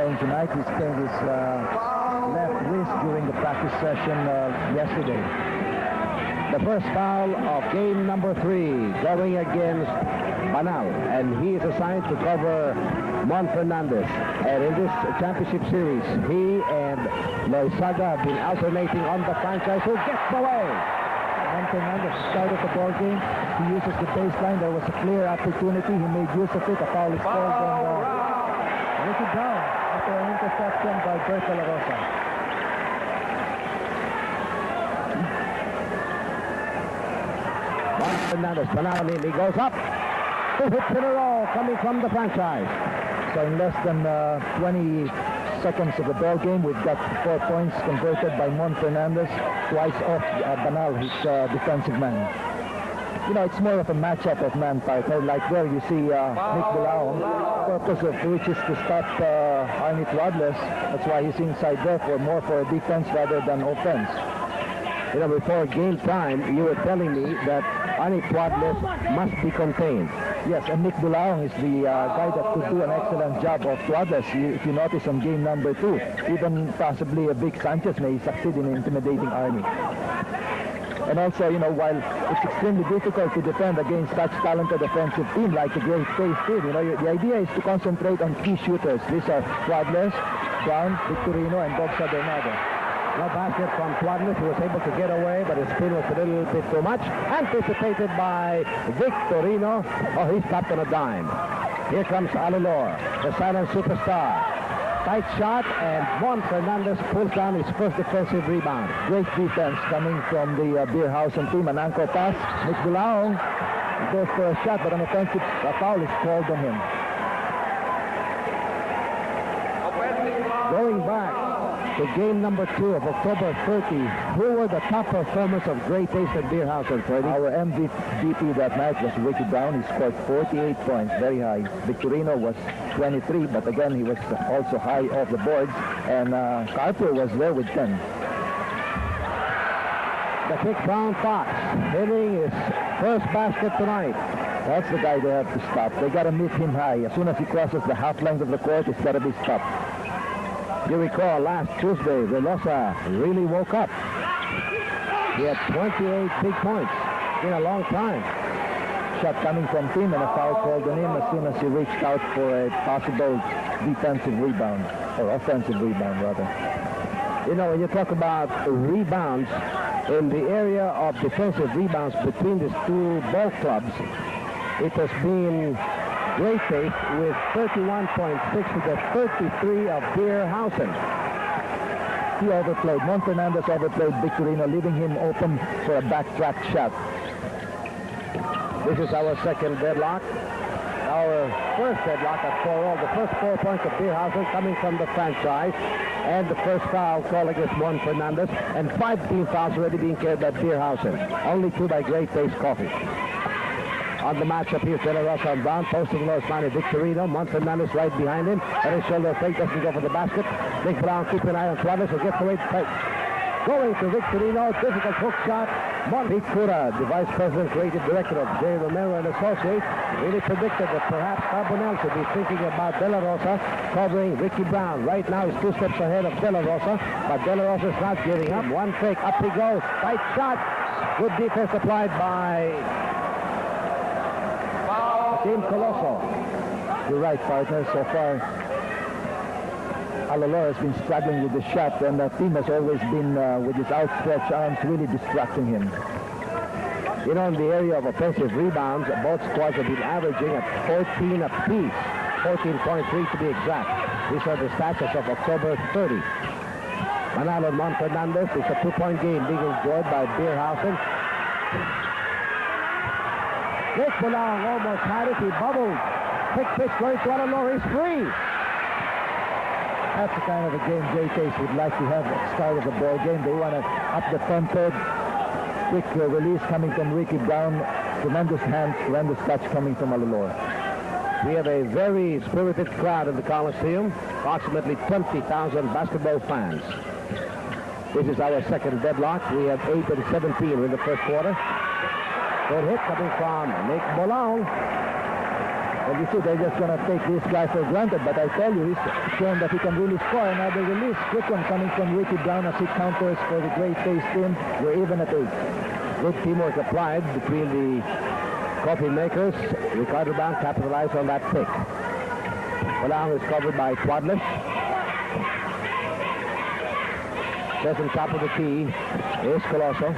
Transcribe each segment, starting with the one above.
playing tonight. He's playing his left wrist during the practice session yesterday. The first foul of game number 3 going against Banal, and he is assigned to cover Mon Fernandez. And in this championship series, he and Loizaga have been alternating on the franchise. Who gets away? Mon Fernandez started the ball game. He uses the baseline. There was a clear opportunity. He made use of it. A foul is called on Ricky Brown after an interception by Bert De La Rosa. Mon Fernandez, Banal, he goes up. 2 hits in a row coming from the franchise. So in less than 20 seconds of the ball game, we've got 4 points converted by Mon Fernandez, twice off Banal, his defensive man. You know, it's more of a matchup of man-partner. Like there, you see Nick Bilao, purpose of which is to stop Arnie Twadless. That's why he's inside there for a defense rather than offense. You know, before game time, you were telling me that Arnie Twadless must be contained. Yes, and Nick Bulaong is the guy that could do an excellent job of Twadless. If you notice on game number 2, even possibly a Big Sanchez may succeed in intimidating Arnie. And also, you know, while it's extremely difficult to defend against such talented offensive team like the Great Face team, you know, the idea is to concentrate on key shooters. These are Twadless, Brown, Victorino, and Bogsa Bernardo. No basket from Twadless, who was able to get away, but his spin was a little bit too much. Anticipated by Victorino. Oh, he's tapped on a dime. Here comes Alulor, the silent superstar. Tight shot, and Mon Fernandez pulls down his first defensive rebound. Great defense coming from the Hausen team. An ankle pass. Nick Bilao goes for a shot, but an offensive foul is called on him. Going back to game number 2 of October 30, who were the top performers of Great Taste and Beerhausen, Freddie? Our MVP that night was Ricky Brown. He scored 48 points, very high. Victorino was 23, but again, he was also high off the boards. And Carter was there with 10. The big Brown Fox hitting his first basket tonight. That's the guy they have to stop. They got to meet him high. As soon as he crosses the half length of the court, it's got to be stopped. You recall last Tuesday, Velosa really woke up. He had 28 big points in a long time. Shot coming from him and a foul called on him as soon as he reached out for a possible defensive rebound, or offensive rebound rather. You know, when you talk about rebounds, in the area of defensive rebounds between these 2 ball clubs, it has been Great Taste with 31.6 to the 33 of Beerhausen. He overplayed. Mon Fernandez overplayed Victorino, leaving him open for a backtrack shot. This is our second deadlock. Our first deadlock at 4-all. The first 4 points of Beerhausen coming from the franchise. And the first foul called against Mon Fernandez. And 5 team fouls already being carried by Beerhausen. Only 2 by Great Taste Coffee. On the matchup here, De La Rosa on Brown, posting low, Manny Victorino. Mon Fernandez right behind him. And his shoulder fake doesn't go for the basket. Nick Brown keeping an eye on Twadless, who gets away. Going to Victorino, difficult hook shot. Pete Cura, the vice president, creative director of J. Romero and Associates, really predicted that perhaps Carbonell should be thinking about De La Rosa covering Ricky Brown. Right now he's 2 steps ahead of De La Rosa, but De La Rosa is not giving up. One fake, up he goes. Tight shot. Good defense applied by Team Colosso. You're right, partner. So far, Alolor has been struggling with the shot, and the team has always been, with his outstretched arms, really distracting him. You know, in the area of offensive rebounds, both squads have been averaging at 14 apiece. 14.3 to be exact. These are the stats as of October 30. Manalo Mon Fernandez is a 2-point game being enjoyed by Beerhausen. Nick Bulaong almost had it. He bubbled. Quick pitch going to Alolor. He's free. That's the kind of a game J-Case would like to have at the start of the ball game. They want to up the tempo. Quick release coming from Ricky Brown. Tremendous hands, tremendous touch coming from Alolor. We have a very spirited crowd in the Coliseum. Approximately 20,000 basketball fans. This is our second deadlock. We have 8 and 17 in the first quarter. Good hit coming from Nick Bulaong. And you see, they're just going to take this guy for granted. But I tell you, he's shown that he can really score. Another release. Quick one coming from Ricky Brown as he counters for the Great Taste team. We're even at 8. Good teamwork applied between the coffee makers. Ricardo Brown capitalized on that pick. Balang is covered by Twadlish. Just on top of the tee is Colosso.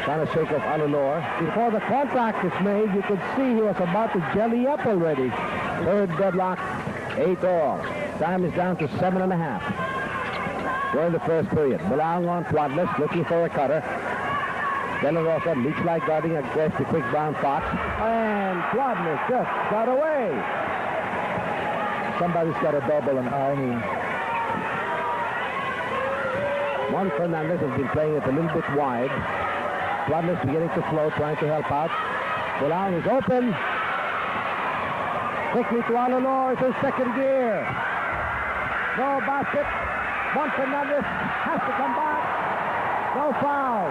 Trying to shake off Alulor. Before the contact is made, you could see he was about to jelly up already. Third deadlock, 8 all. Time is down to 7.5. During the first period. Balang on Twadlish, looking for a cutter. De La Rosa, leech-like guarding against the quick brown fox. And Twadlish just got away. Somebody's got a double on Arnie. Juan Fernandez has been playing it a little bit wide. Twadlish beginning to flow, trying to help out. Balang is open. Quickly to Alulor, it's in second gear. No basket. Juan Fernandez has to come back. No foul.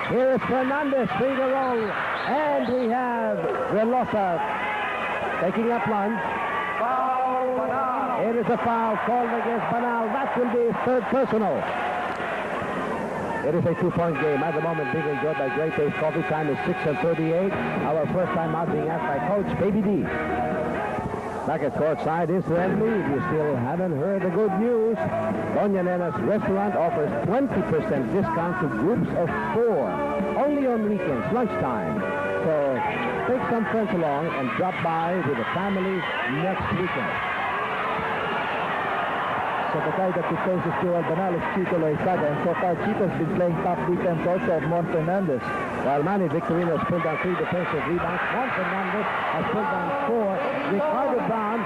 Here is Fernandez, finger roll, and we have Relosa taking a plunge. It is a foul called against Banal. That will be his third personal. It is a 2-point game. At the moment, being enjoyed by Great Taste Coffee. Time is 6:38. Our first time out being asked by Coach Baby D. Back at courtside, incidentally, if you still haven't heard the good news, Doña Nena's restaurant offers 20% discount to groups of 4, only on weekends, lunchtime. So take some friends along and drop by with the family next weekend. So the guy that he faces Joel Banal is Chito Loizaga, and so far Chito's been playing top defense also of Mon Fernandez. While Manny Victorino has pulled down 3 defensive rebounds, Mon Fernandez has pulled down 4. Ricardo Brown,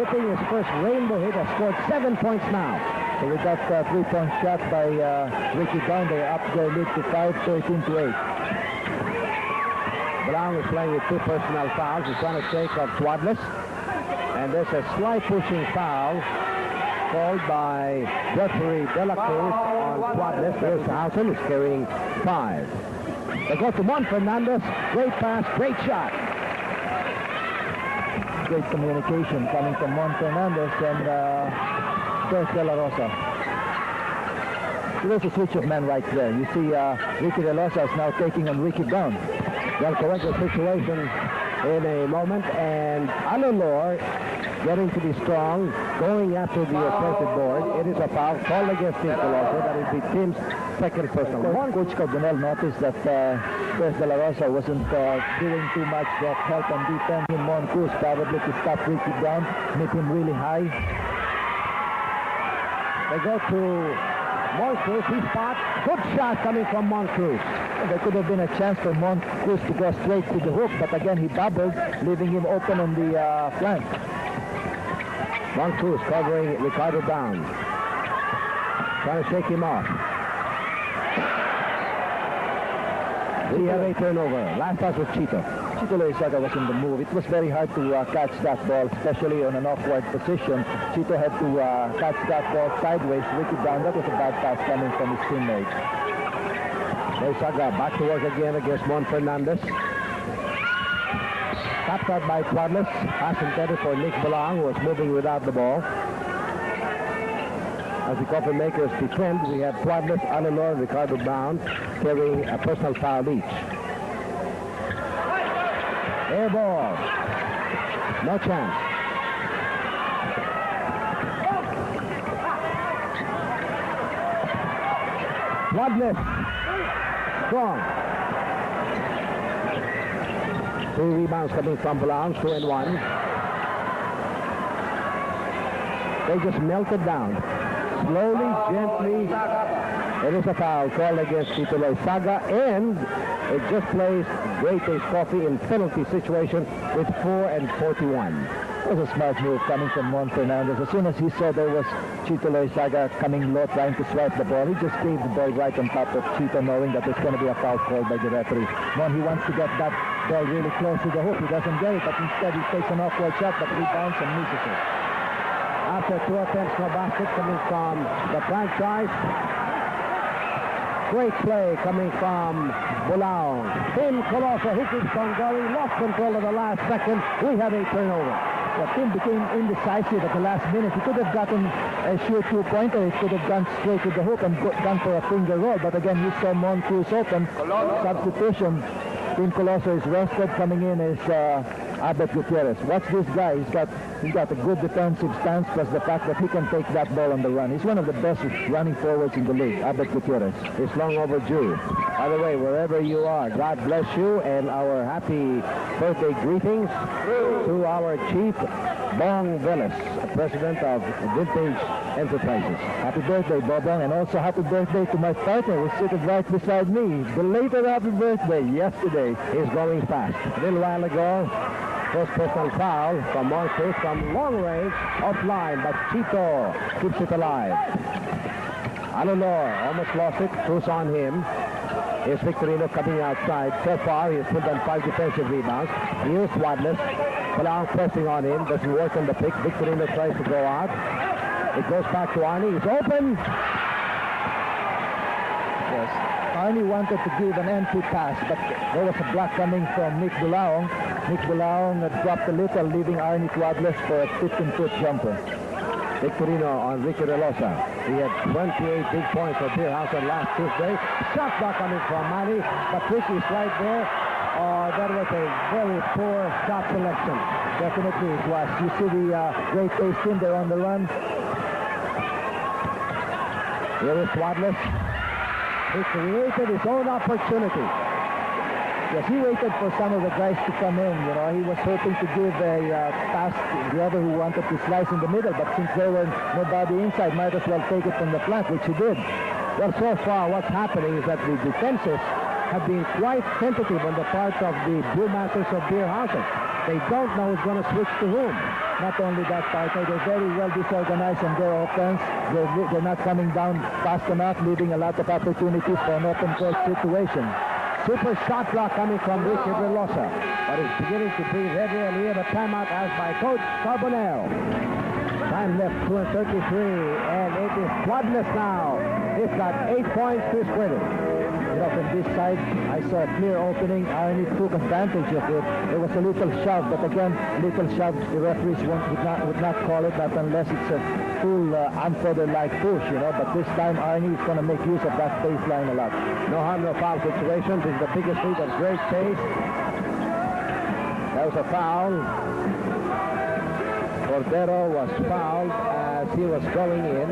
hitting his first rainbow hit, has scored 7 points now. So with that 3-point shot by Ricky Brown, they're up their lead to 5, 13-8. Brown is playing with 2 personal fouls. He's trying to shake off Twadlish. And there's a slight pushing foul called by referee De La Cruz on Twadlish. Here's Hausen, is carrying 5. They go to Mon Fernandez. Great pass, great shot. Great communication coming from Mon Fernandez and there's De La Rosa. So there's a switch of men right there. You see Ricky De La Rosa is now taking on Ricky Brown. They'll correct the situation in a moment, and Alulor getting to be strong, going after the offensive board. It is a foul called against Tim Colosso. That is the team's second personal. Coach Cardinal noticed that De La Rosa wasn't doing too much of help on defense. Mon Cruz probably to stop Ricky Brown, make him really high. They go to Mon Cruz. He spots. Good shot coming from Mon Cruz. There could have been a chance for Mon Cruz to go straight to the hook, but again he doubled, leaving him open on the flank. Mon Cruz covering Ricardo Brown. Trying to shake him off. We have a turnover. Last pass was Chito. Chito Loizaga was in the move. It was very hard to catch that ball, especially on an awkward position. Chito had to catch that ball sideways. Ricky Brown, that was a bad pass coming from his teammate. Loizaga back to work again against Mon Fernandez. Tapped out by Twadlish. Pass intended for Nick Balang, who was moving without the ball. As the coffee makers defend, we have Twadlish, Alulor, and Ricardo Brown carrying a personal foul each. Air ball. No chance. Twadlish. Strong. 3 rebounds coming from Balang, 2 and 1. They just melted down. Slowly, gently. It is a foul called against Chito Loizaga, and it just placed Great Taste Coffee in penalty situation with 4 and 41. It was a smart move coming from Mon Fernandez. As soon as he saw there was Chito Loizaga coming low trying to swipe the ball, he just gave the ball right on top of Chito, knowing that there's going to be a foul called by the referee. Mon, he wants to get that ball really close to the hook. He doesn't get it, but instead he takes an awkward shot, but rebounds and misses it. After 2 attempts, no basket coming from the franchise. Great play coming from Bulaong. Tim Colosso, he keeps on going, lost control at the last second. We have a turnover. The team became indecisive at the last minute. He could have gotten a sure two-pointer. It could have gone straight to the hoop and gone for a finger roll. But again, he saw Moncruz open. Substitution. Tim Colosso is rested. Coming in is Abet Gutierrez. Watch this guy. He's got a good defensive stance, plus the fact that he can take that ball on the run. He's one of the best running forwards in the league, Abet Gutierrez. It's long overdue. By the way, wherever you are, God bless you, and our happy birthday greetings to our chief, Bong Velas, president of Vintage Enterprises. Happy birthday, Bobong, and also happy birthday to my partner who's sitting right beside me. Belated happy birthday yesterday. He's going fast. A little while ago, first personal foul from Moncruz from long range, offline, but Chito keeps it alive. Alolor almost lost it. Cruz on him. Here's Victorino coming outside. So far, he's put on 5 defensive rebounds. Here's Wadless. Bulaong pressing on him. Doesn't work on the pick. Victorino tries to go out. It goes back to Arnie. He's open. Yes. Arnie wanted to give an empty pass, but there was a block coming from Nick Bulaong. Nick Bulaong had dropped a little, leaving Arnie Wadless for a 15-foot jumper. Victorino on Ricky Relosa. He had 28 big points for Hausen last Tuesday. Shot block coming from Manny, but Ricky's right there. That was a very poor shot selection. Definitely it was. You see the Great Taste team there on the run. Here is Wadless. He created his own opportunity. Yes, he waited for some of the guys to come in. You know, he was hoping to give a pass to the other who wanted to slice in the middle, but since there were nobody inside, might as well take it from the flank, which he did. Well, so far what's happening is that the defenses have been quite tentative on the part of the Brewmasters of Beerhausen. They don't know who's going to switch to whom. Not only that, partner, they're very well disorganized on their offense. They're not coming down fast enough, leaving a lot of opportunities for an open court situation. Super shot block coming from Ricky Relosa, but it's beginning to breathe heavy, and we have a timeout asked by Coach Carbonell. Time left 2:33, and it is Wadless now. He's got 8 points to his credit. You know, from this side, I saw a clear opening. Arnie took advantage of it. There was a little shove, but again, little shove, the referees would not call it, not unless it's a full unfeather-like push, you know. But this time, Arnie is going to make use of that baseline a lot. No harm, no foul situation. This is the biggest lead of Great Taste. That was a foul. Cordero was fouled as he was going in,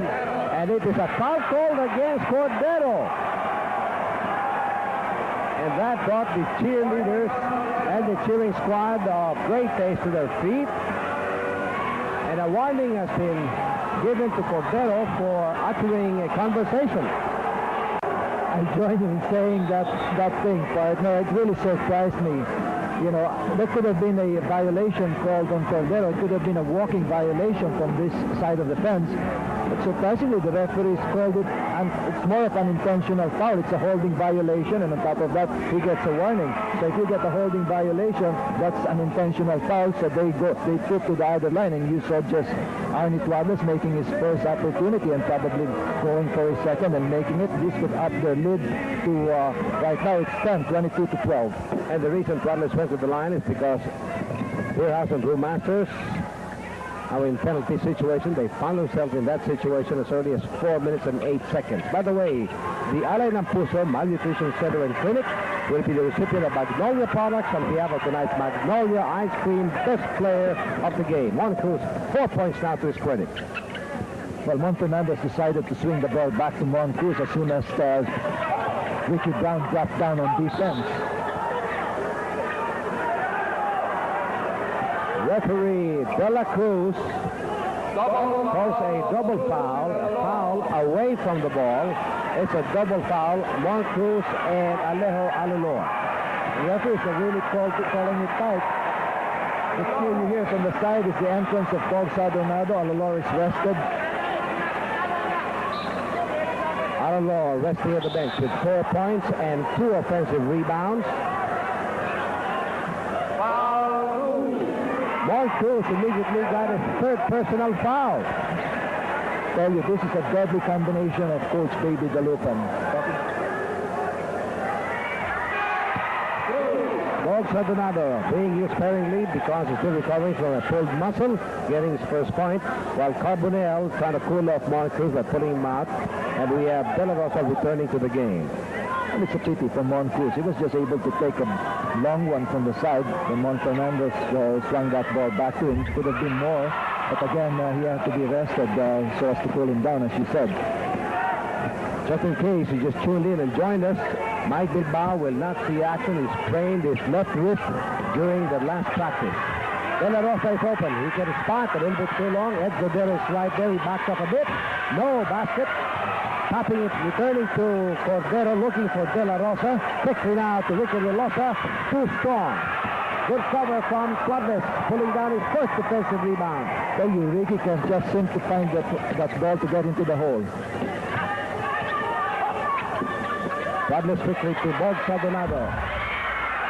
and it is a foul called against Cordero. And that brought the cheerleaders and the cheering squad of Great Taste to their feet. And a warning has been given to Cordero for uttering a conversation. I join in saying that thing, partner. It really surprised me. You know, there could have been a violation called on Cordero. It could have been a walking violation from this side of the fence. But surprisingly, the referees called it, and it's more of an intentional foul. It's a holding violation, and on top of that, he gets a warning. So if you get a holding violation, that's an intentional foul. So they trip to the other line, and you saw just Arnie Wadless making his first opportunity and probably going for a second and making it. This could up their lead to right now it's 10, 22-12. And the reason Wadless went to the line is because Beerhausen Brewmasters are in penalty situation. They found themselves in that situation as early as 4 minutes and 8 seconds. By the way, the Alay ng Puso Malnutrition Center and Clinic will be the recipient of Magnolia products on behalf of tonight's Magnolia Ice Cream Best Player of the Game. Moncruz, 4 points now to his credit. Well, Fernandez decided to swing the ball back to Moncruz as soon as Ricky Brown dropped down on defense. Referee De La Cruz calls a double foul, a foul away from the ball. It's a double foul, Moncruz and Alejo Alolor. The referees are really calling it tight. The cue you hear from the side is the entrance of Paul Sadornado. Alolor is rested. Alolor resting at the bench with 4 points and 2 offensive rebounds. Moncruz immediately got his 3rd personal foul. Tell you, this is a deadly combination of Coach Baby Dalupan. Bog Sardonado being used sparingly because he's still recovering from a pulled muscle, getting his first point, while Carbonell trying to cool off Moncruz by pulling him out. And we have De La Rosa returning to the game. And it's a pity for Moncruz. He was just able to take a long one from the side when Fernandez swung that ball back to him. Could have been more, but again, he had to be arrested so as to cool him down, as you said. Just in case you just tuned in and joined us, Mike Bilbao will not see action. He sprained his left wrist during the last practice. De La Rosa is open. He gets a spot a little bit too long. Ed Godero is right there. He backs up a bit. No basket. Tapping it, returning to Cordero, looking for De La Rosa. Quickly now to Ricky Velosa. Too strong. Good cover from Suarez, pulling down his first defensive rebound. Tell you, Ricky can just seem to find that ball to get into the hole. Suarez quickly to Bog Sardonado.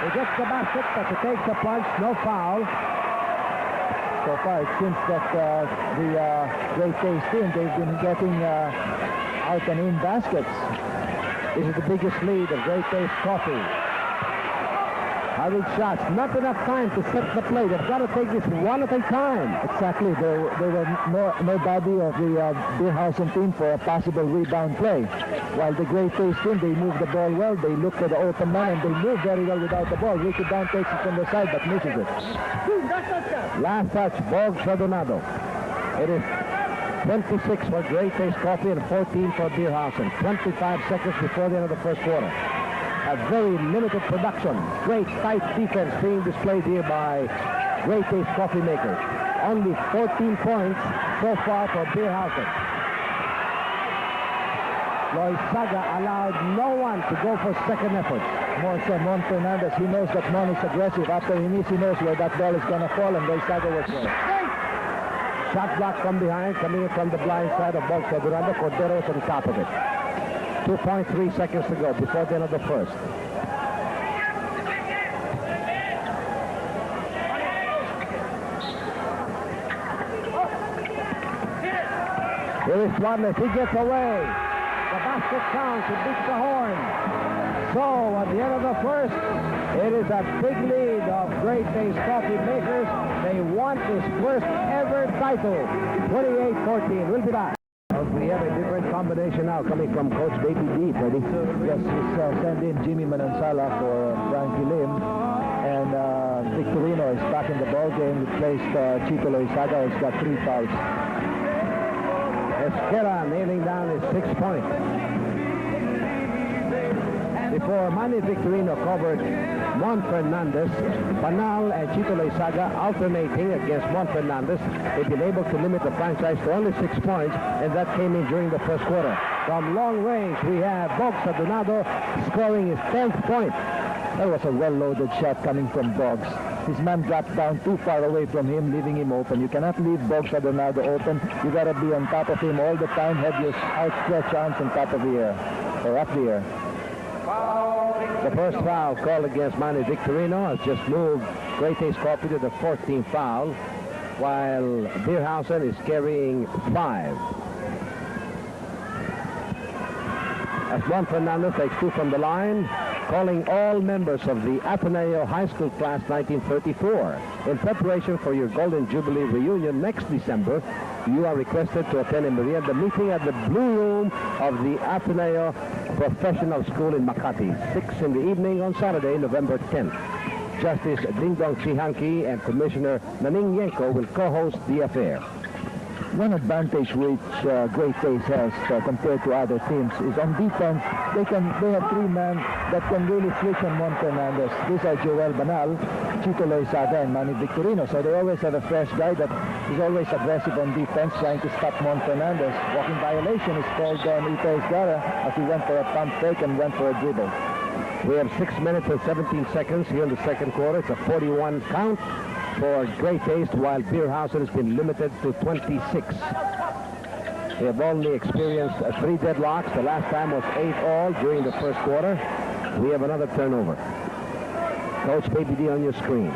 He gets the basket, but he takes the punch. No foul. So far, it seems that the Great Taste team, they've been getting out and in baskets. This is the biggest lead of Great Taste Coffee. Hurried shots, not enough time to set the play. They've got to take this one at a time. Exactly. There were nobody of the Beer Hausen team for a possible rebound play. While the Great Taste team, they move the ball well. They look for the open man, and they move very well without the ball. Ricky Down takes it from the side, but misses it. Last touch, Bog Sardonado. It is 26 for Great Taste Coffee and 14 for Beer Hausen. 25 seconds before the end of the first quarter. A very limited production. Great tight defense being displayed here by Great Taste Coffee makers. Only 14 points so far for Beer Hausen. Loizaga allowed no one to go for second effort. Mon Fernandez, he knows that Mon is aggressive. After he knows where that ball is going to fall, and Loizaga was there. Shot block from behind, coming in from the blind side of Bog Sardonado. Cordero is on top of it. 2.3 seconds to go before the end of the first. Here is Suarez. He gets away. The basket counts. It beats the horn. So at the end of the first, it is a big lead of Great Taste Coffee makers. They want this first ever title. 28-14. We'll be back. We have a different combination now coming from Coach Baby D, Freddie. Yes, he's sent in Jimmy Manansala for Frankie Lim. And Victorino is back in the ball game. Replaced Chito Loizaga, who's got 3 fouls. Esquera nailing down his 6 points. Before Manny Victorino covered Mon Fernandez, Banal and Chito Loizaga alternating against Mon Fernandez. They've been able to limit the franchise to only 6 points, and that came in during the first quarter. From long range, we have Bog Sardonado scoring his 10th point. That was a well-loaded shot coming from Boggs. His man dropped down too far away from him, leaving him open. You cannot leave Bog Sardonado open. You got to be on top of him all the time. Have your outstretched arms on top of the air, or up the air. The first foul called against Manny Victorino has just moved Great Taste Coffee to the 14th foul, while Beer Hausen is carrying 5. As Juan Fernandez takes 2 from the line, calling all members of the Ateneo High School Class 1934. In preparation for your Golden Jubilee reunion next December, you are requested to attend a merienda meeting at the Blue Room of the Ateneo Professional School in Makati, 6 in the evening on Saturday, November 10th. Justice Dingdong Chihanki and Commissioner Naning Yenko will co-host the affair. One advantage which Great Taste has compared to other teams is on defense. They have 3 men that can really switch on Mon Fernandez. These are Joel Banal, Chito Loizaga, and Manny Victorino. So they always have a fresh guy that is always aggressive on defense, trying to stop Mon Fernandez. Walking violation is called Ita Esgara as he went for a pump fake and went for a dribble. We have 6 minutes and 17 seconds here in the second quarter. It's a 41 count for Great Taste, while Beer Hausen has been limited to 26. They have only experienced 3 deadlocks. The last time was 8-all during the first quarter. We have another turnover. Coach Baby D on your screen.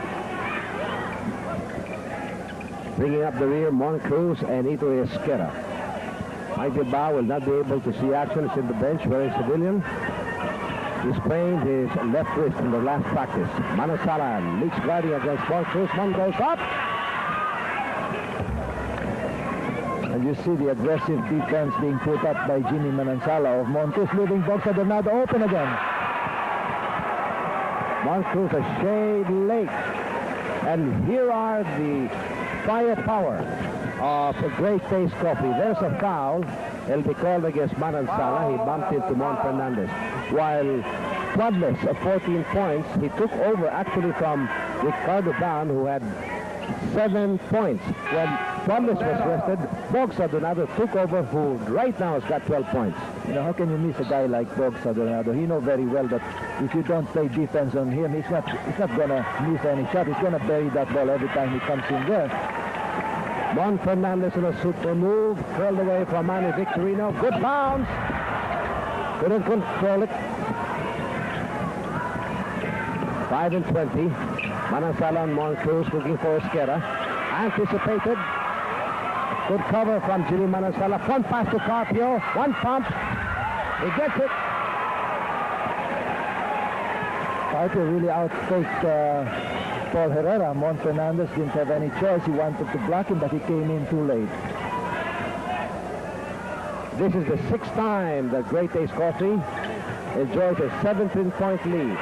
Bringing up the rear, Moncruz and Ito Esquera. Mike Bilbao will not be able to see action. It's in the bench, wearing civilian. He sprained his left wrist in the last practice. Manansala leaks guarding against Cruz. Mon goes up. And you see the aggressive defense being put up by Jimmy Manansala of Moncruz, leaving Box Adornado open again. Moncruz a shade late. And here are the firepower of a Great Taste Coffee. There's a foul. It'll be called against Manansala. He bumped into Mon Fernandez. While Quadless of 14 points, he took over actually from Ricardo Brown, who had 7 points. When Quadless was rested, Box Adornado took over, who right now has got 12 points. You know, how can you miss a guy like Box Adornado? He knows very well that if you don't play defense on him, he's not going to miss any shot. He's going to bury that ball every time he comes in there. Mon Fernandez in a super move, curled away from Manny Victorino. Good bounce. Couldn't control it. 5 and 20. Manansala and Moncruz looking for Esquerra. Anticipated. Good cover from Jimmy Manansala. Front pass to Carpio. One pump. He gets it. Carpio really outtakes Paul Herrera. Mon Fernandez didn't have any choice. He wanted to block him, but he came in too late. This is the 6th time that Great Taste Coffee enjoys a 17-point lead.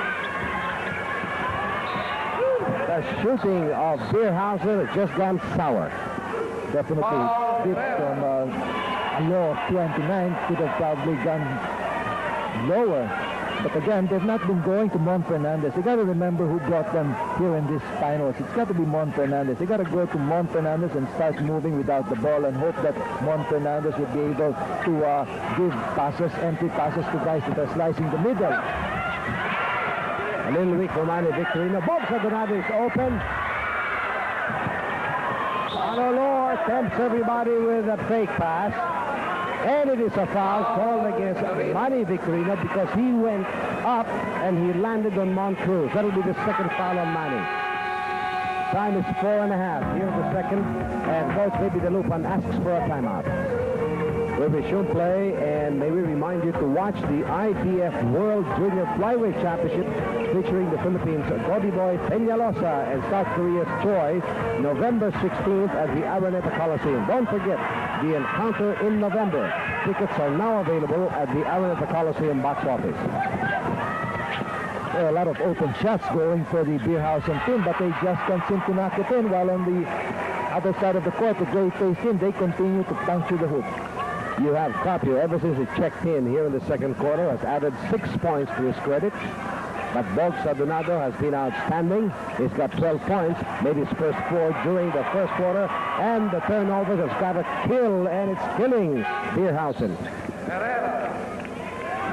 The shooting of Beerhausen has just gone sour. Definitely dipped from a low of 29. Could have probably gone lower. But again, they've not been going to Mon Fernandez. You got to remember who brought them here in this finals. It's got to be Mon Fernandez. They got to go to Mon Fernandez and start moving without the ball and hope that Mon Fernandez would be able to give passes, empty passes to guys that are slicing the middle. A little weak for Manny Victorino. Box Adornado is open. Manolo tempts everybody with a fake pass. And it is a foul called against Manny Victorino because he went up and he landed on Moncruz. That'll be the second foul on Manny. Time is 4.5. Here's the second. And Coach Baby Dalupan asks for a timeout. We'll resume play, and may we remind you to watch the IBF World Junior Flyweight Championship featuring the Philippines' Gobi Boy Peñalosa and South Korea's Choi, November 16th at the Araneta Coliseum. Don't forget the encounter in November. Tickets are now available at the Araneta Coliseum box office. There are a lot of open shots going for the Beerhausen team, but they just can't seem to knock it in, while on the other side of the court, the Great Taste team, they continue to puncture the hoop. You have Carpio, ever since he checked in here in the second quarter, has added 6 points to his credit. But Box Adornado has been outstanding. He's got 12 points, made his first 4 during the first quarter, and the turnovers has got a kill, and it's killing Beerhausen.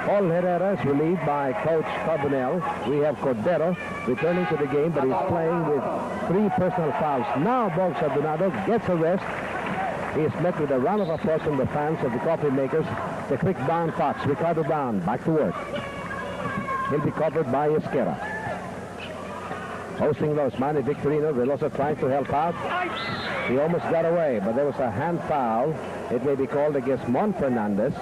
Paul Herrera is relieved by Coach Carbonell. We have Cordero returning to the game, but he's playing with 3 personal fouls. Now Box Adornado gets a rest. He is met with a round of applause from the fans of the coffee makers. The quick Brown Fox, Ricardo Brown, back to work. He'll be covered by Esquerra. Hosting those, Manny Victorino, Veloso trying to help out. He almost got away, but there was a hand foul. It may be called against Mon Fernandez.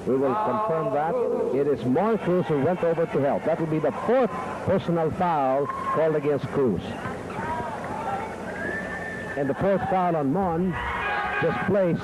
We will confirm that. It is Moncruz who went over to help. That will be the 4th personal foul called against Cruz. And the 4th foul on Mon just placed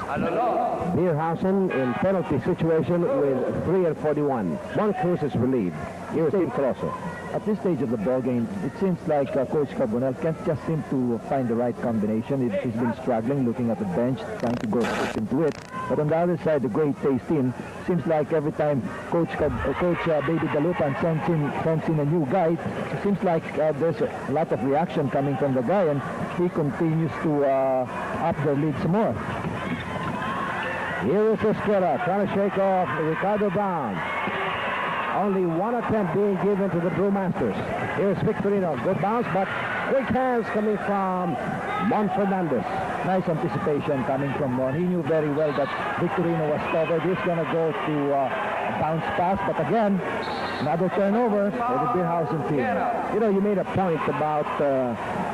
Beerhausen in penalty situation with 3 and 41. Moncruz is relieved. Here's Tim Colosso. At this stage of the ball game, it seems like Coach Carbonell can't just seem to find the right combination. He's been struggling, looking at the bench, trying to go into it. But on the other side, the Great Taste team, seems like every time Coach Baby Dalupan sends in a new guy, it seems like there's a lot of reaction coming from the guy, and he continues to up the lead some more. Here is Esquerra trying to shake off Ricardo Brown. Only one attempt being given to the Brewmasters. Here's Victorino. Good bounce, but quick hands coming from Mon Fernandez. Nice anticipation coming from Mon. He knew very well that Victorino was covered. He's going to go to a bounce pass, but again, another turnover for the Beerhausen team. You know, you made a point about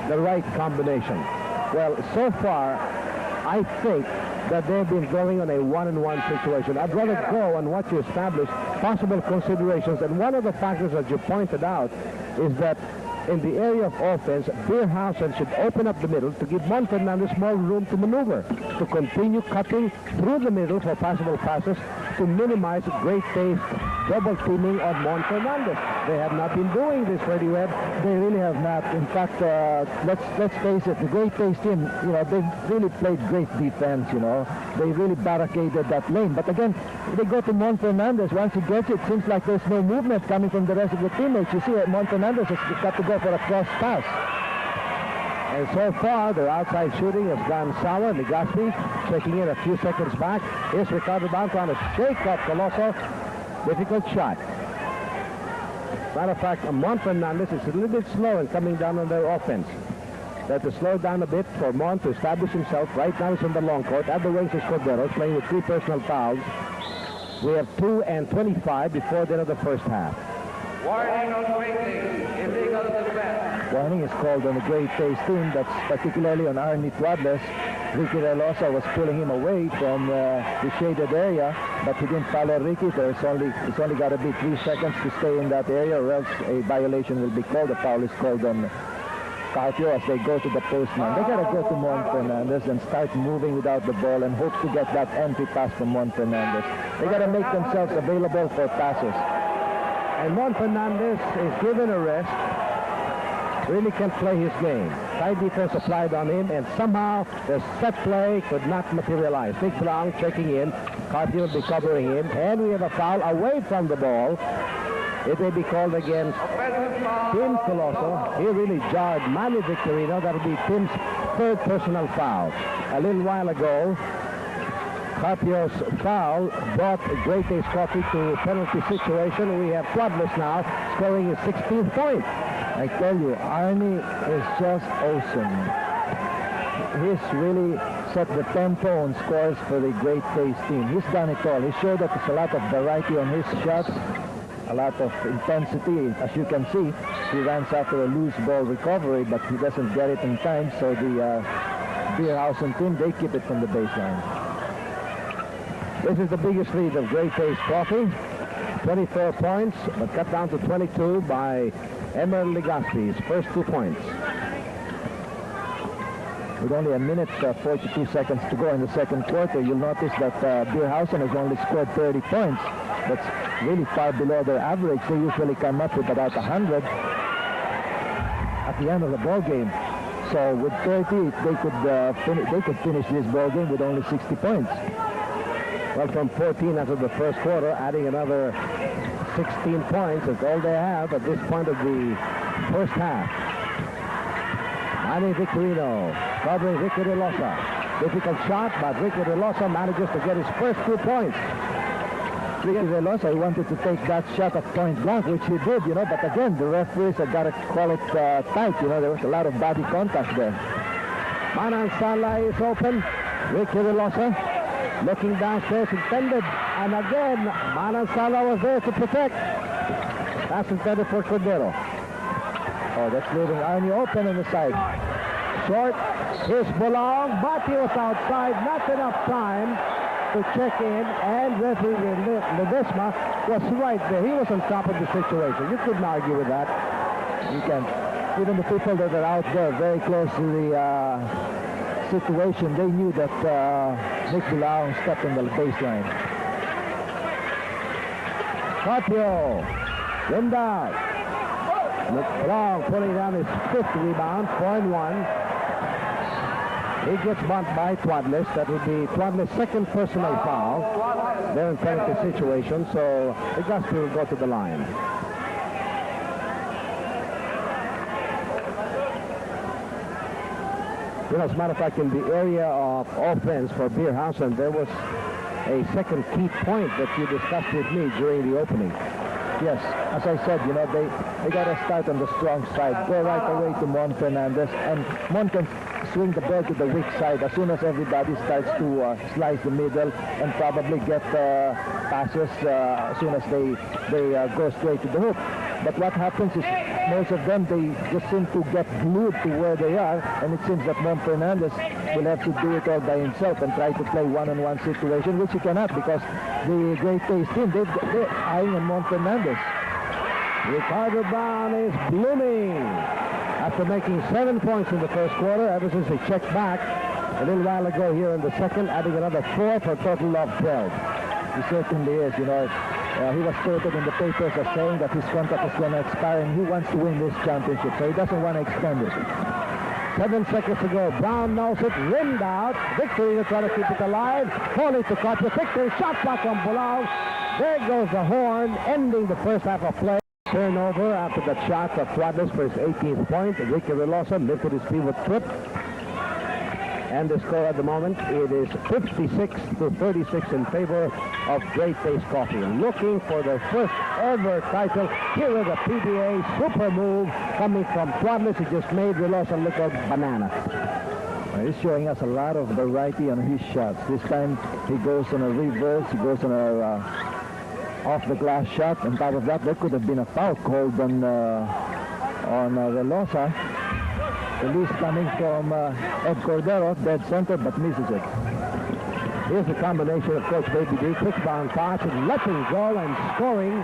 the right combination. Well, so far, I think that they've been going on a one-on-one situation. I'd rather go on what you establish, possible considerations. And one of the factors that you pointed out is that in the area of offense, Hausen should open up the middle to give Mon Fernandez more room to maneuver, to continue cutting through the middle for possible passes, to minimize great pace double teaming on Mon Fernandez. They have not been doing this, Freddie Webb. They really have not. In fact, let's face it, the Great Pace team, they've really played great defense, They really barricaded that lane. But again, they go to Mon Fernandez. Once he gets it, seems like there's no movement coming from the rest of the teammates. You see, Mon Fernandez has got to go for a cross pass. And so far, their outside shooting has gone sour. Legaspi checking in a few seconds back. Here's Ricardo Banco on a shake up Coloso. Difficult shot. Matter of fact, Mon Fernandez is a little bit slow in coming down on their offense. They have to slow down a bit for Mon to establish himself. Right now he's in the long court. At the wings is Cordero, playing with 3 personal fouls. We have 2 and 25 before the end of the first half. Warning on Quincy. Illegal defense. Warning is called on the Great Pace team. That's particularly on Arnie Tuadles. Ricky Relosa was pulling him away from the shaded area, but he didn't follow Ricky. It's only got to be 3 seconds to stay in that area, or else a violation will be called. A foul is called on Carpio as they go to the postman. They got to go to Mon Fernandez and start moving without the ball and hope to get that entry pass from Mon Fernandez. They got to make themselves available for passes. And Mon Fernandez is given a rest. Really can't play his game. Tight defense applied on him, and somehow the set play could not materialize. Nick Brown checking in. Carpio will be covering him, and we have a foul away from the ball. It may be called against Tim Coloso. He really jarred Manny Victorino. That'll be Tim's 3rd personal foul. A little while ago, Carpio's foul brought Great Ace Coffee to a penalty situation. We have Tuadles now scoring his 16th point. I tell you, Arnie is just awesome. He's really set the tempo and scores for the Great Pace team. He's done it all. He showed that there's a lot of variety on his shots, a lot of intensity. As you can see, he runs after a loose ball recovery, but he doesn't get it in time, so the Hausen team, they keep it from the baseline. This is the biggest lead of Great Pace Coffee. 24 points, but cut down to 22 by Emer Legaspi's first 2 points. With only a minute, 42 seconds to go in the second quarter, you'll notice that Hausen has only scored 30 points. That's really far below their average. They usually come up with about 100 at the end of the ball game. So with 30, they could finish this ball game with only 60 points. Well, from 14 after the first quarter, adding another 16 points is all they have at this point of the first half. Manny Victorino covering Ricky Relosa. Difficult shot, but Ricky Relosa manages to get his first 2 points. Ricky Relosa, he wanted to take that shot at point blank, which he did, but again, the referees have got to call it tight. There was a lot of body contact there. Manan Sala is open. Ricky Relosa looking downstairs, intended, and again, Manan Sala was there to protect. That's intended for Cordero. Oh, that's leaving Arnie open on the side. Short, here's Bolong, but he was outside, not enough time to check in, and referee Ledesma was right there. He was on top of the situation. You couldn't argue with that. You can't. Even the people that are out there very close to the situation, they knew that Nick Bilao stepped on the baseline. Carpio, Linda. Long pulling down his 5th rebound, 4-1. He gets bumped by Tuadles. That would be Tuadles' 2nd personal foul. They're in penalty situation, so Legaspi will go to the line. As a matter of fact, in the area of offense for Hausen, there was a second key point that you discussed with me during the opening. Yes, as I said, they got to start on the strong side. Go right away to Mon Fernandez, and Mon can swing the ball to the weak side as soon as everybody starts to slice the middle and probably get passes as soon as they go straight to the hoop. But what happens is most of them, they just seem to get glued to where they are, and it seems that Mon Fernandez will have to do it all by himself and try to play one-on-one situation, which he cannot because the Great Taste team, they're eyeing on Mon Fernandez. Ricardo Brown is blooming after making 7 points in the first quarter ever since he checked back a little while ago here in the second, adding another 4 for a total of 12. He certainly is, you know. He was quoted in the papers as saying that his contract is going to expire and he wants to win this championship, so he doesn't want to extend it. 7 seconds to go. Brown knows it. Rimmed out. Victorino trying to keep it alive. Calling to cut. Victory shot back on Bulao. There goes the horn, ending the first half of play. Turnover after the shot of Suarez for his 18th point. Ricky Relosa lifted his feet with trip. And the score at the moment, it is 56-36 in favor of Great Taste Coffee. Looking for their first ever title. Here is a PBA super move coming from Suarez. He just made Relosa look like banana. He's showing us a lot of variety on his shots. This time he goes on a reverse, he goes on a off-the-glass shot. On top of that, there could have been a foul called on Relosa. Release coming from Ed Cordero, dead center, but misses it. Here's the combination of Coach Baby D. Quick bound pass and letting go and scoring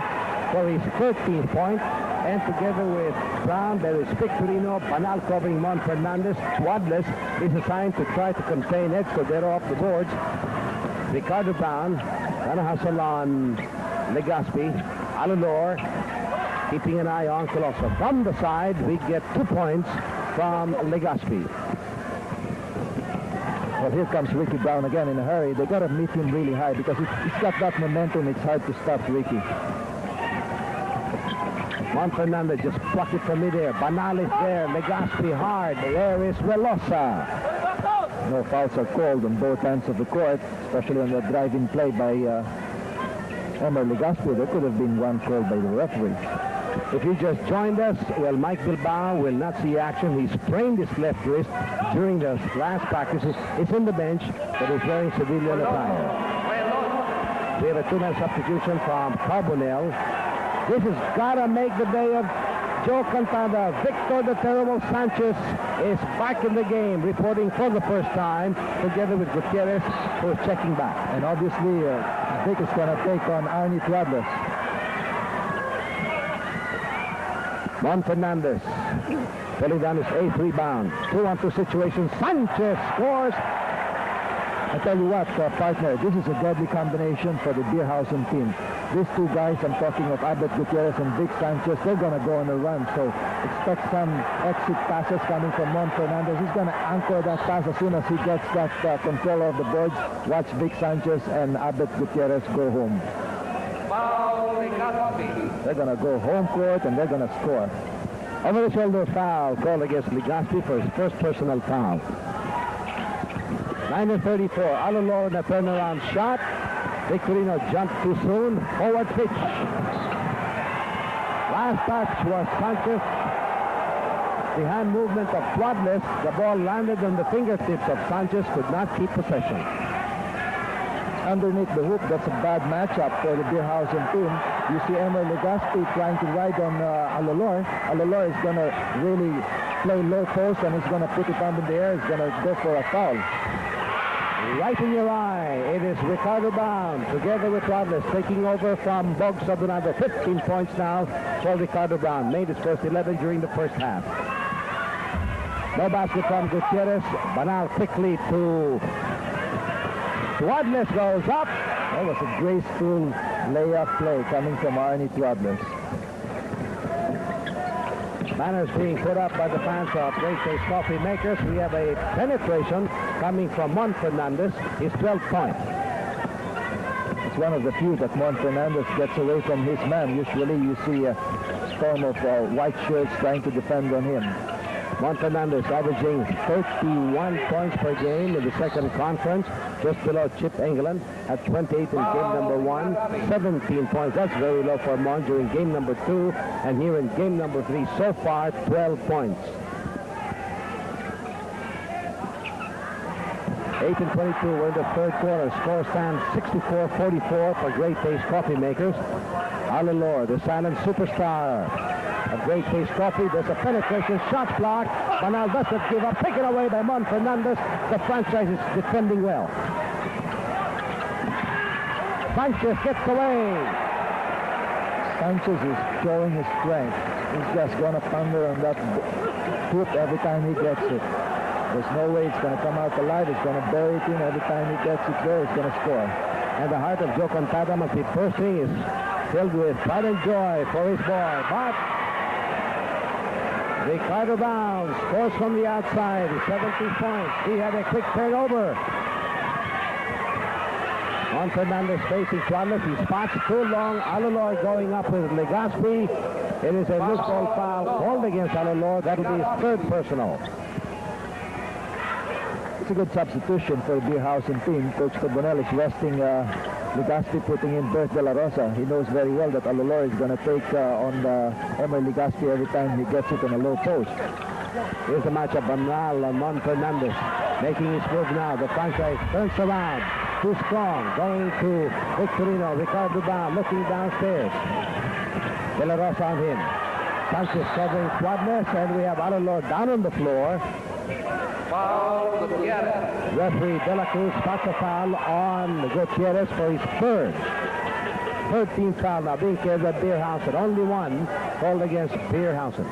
for his 13th point. And together with Brown, there is Victorino, Banal covering Mon Fernandez. Suarez is assigned to try to contain Ed Cordero off the boards. Ricardo Brown gonna hustle on Legaspi. Alulor keeping an eye on Colosso. From the side, we get 2 points from Legaspi. Well, here comes Ricky Brown again in a hurry. They got to meet him really high because he's got that momentum. It's hard to stop Ricky. Mon Fernandez just plucked it from midair. Banal is there. Legaspi hard. There is Relosa. No fouls are called on both ends of the court, especially on the drive-in play by Omar Legaspi. There could have been one called by the referee. If you just joined us, well, Mike Bilbao will not see action. He sprained his left wrist during the last practices. It's in the bench, but he's wearing civilian attire. We have a 2-man substitution from Carbonell. This has got to make the day of Joe Cantanda. Victor the Terrible Sanchez is back in the game, reporting for the first time, together with Gutierrez, who is checking back. And obviously, Vic is going to take on Arnie Tuadles. Mon Fernandez pulling down his 8th rebound. 2-on-2 situation. Sanchez scores. I tell you what, partner, this is a deadly combination for the Hausen team. These two guys, I'm talking of Albert Gutierrez and Vic Sanchez, they're going to go on a run. So expect some exit passes coming from Mon Fernandez. He's going to anchor that pass as soon as he gets that control of the boards. Watch Vic Sanchez and Albert Gutierrez go home. They're going to go home court and they're going to score. Over the shoulder foul called against Legaspi for his first personal foul. 9:34. Alulor in a turnaround shot. Victorino jumped too soon. Forward pitch. Last touch was Sanchez. The hand movement of Suarez. The ball landed on the fingertips of Sanchez. Could not keep possession. Underneath the hoop, that's a bad matchup for the Hausen team. You see Emmer Legaspi trying to ride on Alulor. Alulor is going to really play low post and he's going to put it up in the air. He's going to go for a foul. Right in your eye, it is Ricardo Brown together with Suarez taking over from Bogs Abunado. 15 points now for Ricardo Brown. Made his first 11 during the first half. No basket from Gutierrez. Banal quickly to Suarez goes up. That was a graceful layup play coming from Arnie Tuadles. Banners being put up by the fans of Great Taste Coffee Makers. We have a penetration coming from Mon Fernandez. His 12th point. It's one of the few that Mon Fernandez gets away from his man. Usually you see a storm of white shirts trying to defend on him. Mon Fernandez averaging 31 points per game in the second conference, just below Chip England at 28 in game number 1, 17 points. That's very low for Mon during game number 2, and here in game number 3, so far 12 points. 8:22, we're in the third quarter. Score stands 64-44 for Great Taste Coffee Makers. Alulor, the silent superstar, A great pace coffee. There's a penetration. Shot blocked. Banal doesn't give up. Taken away by Mon Fernandez. The franchise is defending well. Sanchez gets away. Sanchez is showing his strength. He's just going to thunder on that foot every time he gets it. There's no way it's going to come out alive. It's going to bury it in. Every time he gets it there, it's going to score. And the heart of Joe Contada must be bursting. Is filled with pride and joy for his boy. But Ricardo Brown scores from the outside. 70 points. He had a quick turnover. Juan Fernandez facing Tuadles. He spots too long. Alolor going up with Legaspi. It is a loose ball foul called against Alolor. That will be his third personal. It's a good substitution for the Hausen team. Coach Carbonell is resting Legaspi, putting in Bert De La Rosa. He knows very well that Alolor is going to take on Emer Legaspi every time he gets it on a low post. Here's the matchup. Banal and Mon Fernandez making his move now. The franchise turns around. Too strong. Going to Victorino. Ricardo Brown looking downstairs. De La Rosa on him. Sanchez covering Tuadles, and we have Alolor down on the floor. Foul Gutierrez. Referee De La Cruz spots a foul on Gutierrez for his third 13th foul now being carried at Beerhausen. Only one called against Beerhausen.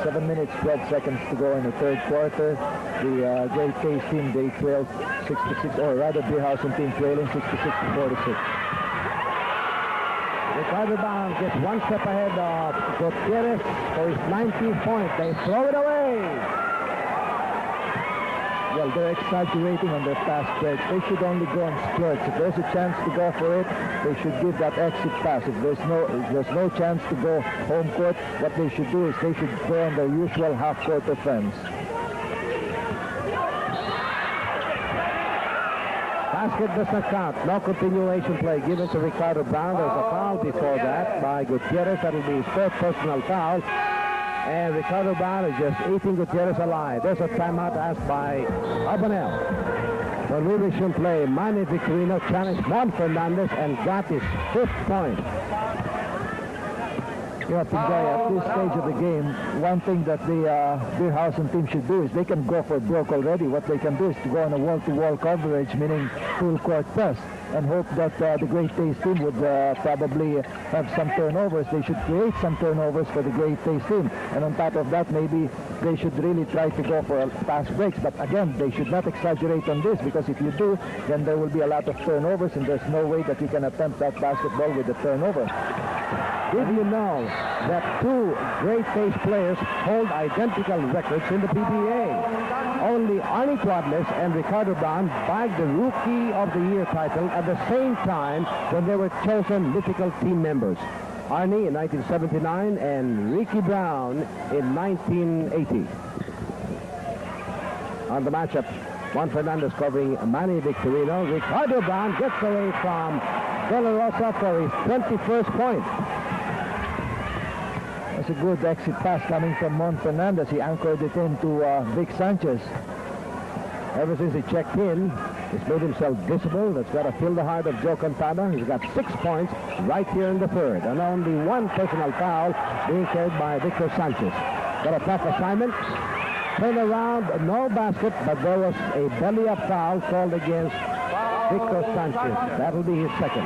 7 minutes, 12 seconds to go in the third quarter. The Great Taste team, they trailed 66, or rather Beerhausen team trailing 66 to 46. Ricardo Brown gets one step ahead of Gutierrez for his 19th point. They throw it away. Well, they're exaggerating on their fast breaks. They should only go on splurts. If there's a chance to go for it, they should give that exit pass. If there's no chance to go home court, what they should do is they should go on their usual half-court offense. Basket does not count. No continuation play given to Ricardo Brown. There's a foul before that by Gutierrez. That'll be his third personal foul. And Ricardo Brown is just eating Gutierrez alive. There's a timeout asked by Carbonell. For we resume play, Manny Victorino challenged Juan Fernandez and got his 5th point. You know, Pinday, at this stage of the game, one thing that the Beerhausen team should do is they can go for broke already. What they can do is to go on a wall-to-wall coverage, meaning full court press, and hope that the Great Taste team would probably have some turnovers. They should create some turnovers for the Great Taste team. And on top of that, maybe they should really try to go for fast breaks. But again, they should not exaggerate on this, because if you do, then there will be a lot of turnovers, and there's no way that you can attempt that basketball with a turnover. Did you know that 2 Great Taste players hold identical records in the PBA? Only Arnie Tuadles and Ricardo Brown bagged the Rookie of the Year title at the same time when they were chosen mythical team members. Arnie in 1979 and Ricky Brown in 1980. On the matchup, Juan Fernandez covering Manny Victorino. Ricardo Brown gets away from De La Rosa for his 21st point. That's a good exit pass coming from Mon Fernandez. He anchored it into Vic Sanchez. Ever since he checked in, he's made himself visible. That's got to fill the heart of Joe Contada. He's got 6 points right here in the third. And only one personal foul being carried by Victor Sanchez. Got a tough assignment. Turn around, no basket, but there was a belly-up foul called against Victor Sanchez. That'll be his second.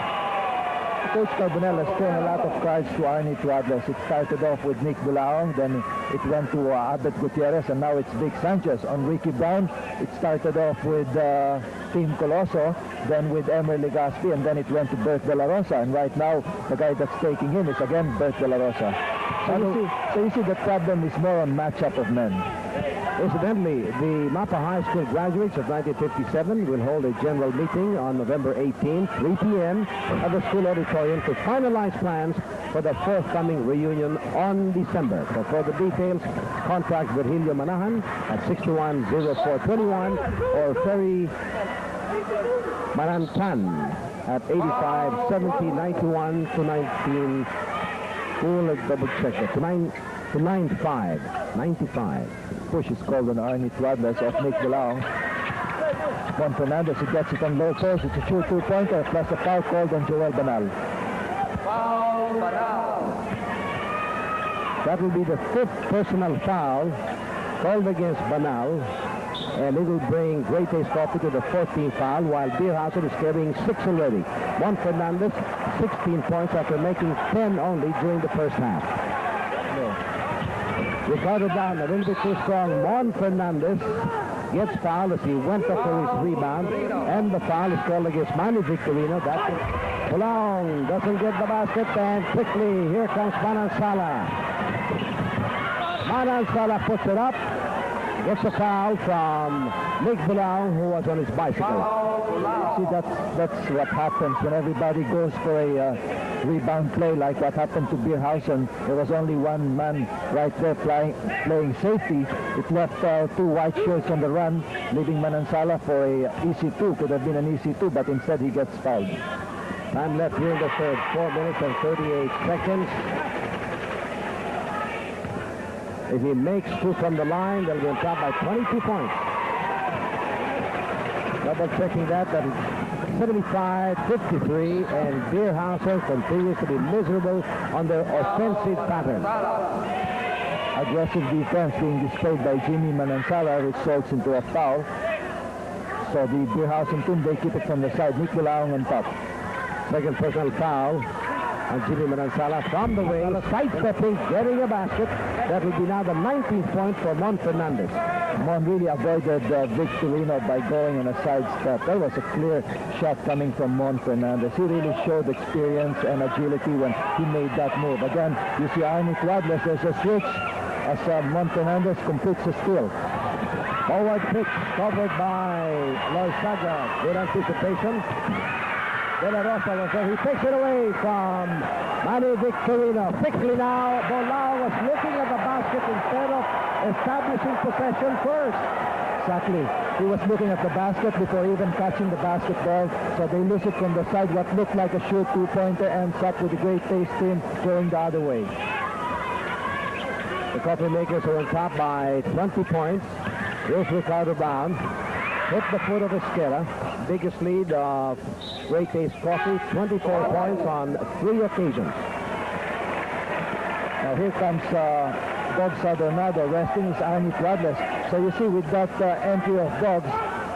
Coach Carbonell has thrown a lot of cards to Arnie Tuadles. It started off with Nick Bulao, then it went to Abet Gutierrez, and now it's Vic Sanchez. On Ricky Brown, it started off with Team Coloso, then with Emer Legaspi, and then it went to Bert De La Rosa. And right now, the guy that's taking him is again Bert De La Rosa. So you see the problem is more on matchup of men. Incidentally, the Mapa High School graduates of 1957 will hold a general meeting on November 18, 3 p.m. at the school auditorium to finalize plans for the forthcoming reunion on December. For further details, contact Virgilio Manahan at 610421 or Ferry Marantan at 857091 to 19. We'll double check it. To 95. Push is called on Arnie Tuadles off Nick Bulao. Juan Fernandez, he gets it on low post. It's a true two-pointer plus a foul called on Joel Banal. Foul Banal. That will be the 5th personal foul called against Banal. And it will bring Great Taste Coffee to the 14th foul, while Beerhausen is carrying 6 already. Juan Fernandez, 16 points after making 10 only during the first half. Ricardo down a little bit too strong. Juan Fernandez gets fouled as he went up for his rebound, and the foul is called against Manny Victorino. That's it. Pulang doesn't get the basket, and quickly here comes Manansala. Manansala puts it up. Gets a foul from Nick Bulang, who was on his bicycle. See, that's what happens when everybody goes for a rebound play, like what happened to Beerhausen. There was only one man right there playing safety. It left 2 white shirts on the run, leaving Manansala for a easy 2. Could have been an easy 2, but instead he gets fouled. Time left here in the third, 4 minutes and 38 seconds. If he makes 2 from the line, they'll be on top by 22 points. Double checking that is 75-53, and Beerhausen continues to be miserable on their offensive pattern. Aggressive defense being displayed by Jimmy Manansala results into a foul. So the Beerhausen team, they keep it from the side. Nick Bulang on top. Second personal foul on Jimmy Manansala from the wing, sidestepping, getting a basket. That will be now the 19th point for Mon Fernandez. Mon really avoided Victorino by going on a sidestep. That was a clear shot coming from Mon Fernandez. He really showed experience and agility when he made that move. Again, you see Arnie Quadles, there's a switch as Mon Fernandez completes the steal. Forward pitch covered by Loizaga. Good anticipation. De La Rosa was there. He takes it away from Manny Victorino. Quickly now, Bolao was looking at the basket instead of establishing possession first. Exactly. He was looking at the basket before even catching the basketball. So they lose it from the side. What looked like a shoot 2-pointer ends up with the Great Taste team going the other way. The Coffee Makers are on top by 20 points. Here's Ricardo Brown. Hit the foot of Esquerra. Biggest lead of Great Taste Coffee, 24 points on 3 occasions. Now here comes Dobbs Adornado resting his Arnie Quadles. So you see with that entry of Dobbs,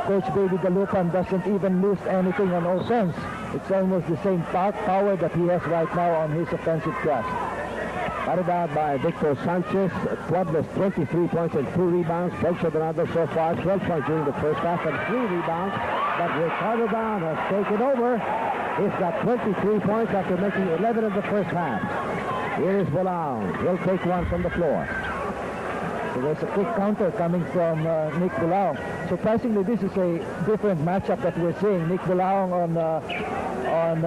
Coach Baby Galupan doesn't even lose anything on offense. It's almost the same power that he has right now on his offensive thrust. Batted out by Victor Sanchez. Quadles 23 points and 2 rebounds. Dobbs Adornado so far 12 points during the first half and 3 rebounds. But Ricardo Brown has taken over. He's got 23 points after making 11 in the first half. Here is Bulang. He'll take one from the floor. So there's a quick counter coming from Nick Bulang. Surprisingly, this is a different matchup that we're seeing. Nick Bulang on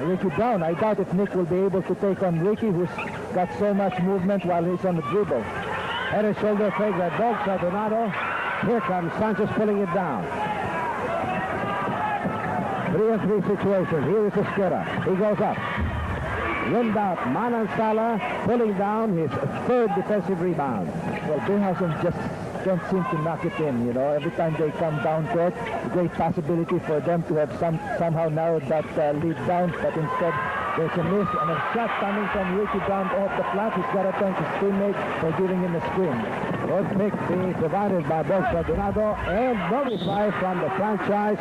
Ricky Brown. I doubt if Nick will be able to take on Ricky, who's got so much movement while he's on the dribble. Head and shoulder fake by Dobbs Adornado. Here comes Sanchez pulling it down. 3-on-3 situation. Here is Esquerra. He goes up. Rimmed out. Manansala pulling down his 3rd defensive rebound. Well, Beerhausen just can't seem to knock it in, you know. Every time they come down court, great possibility for them to have somehow narrowed that lead down, but instead there's a miss and a shot coming from Ricky Brown off the flat. He's got to thank his teammate for giving him a screen. Good pick being provided by Dobbs Adornado, and no reply from the franchise.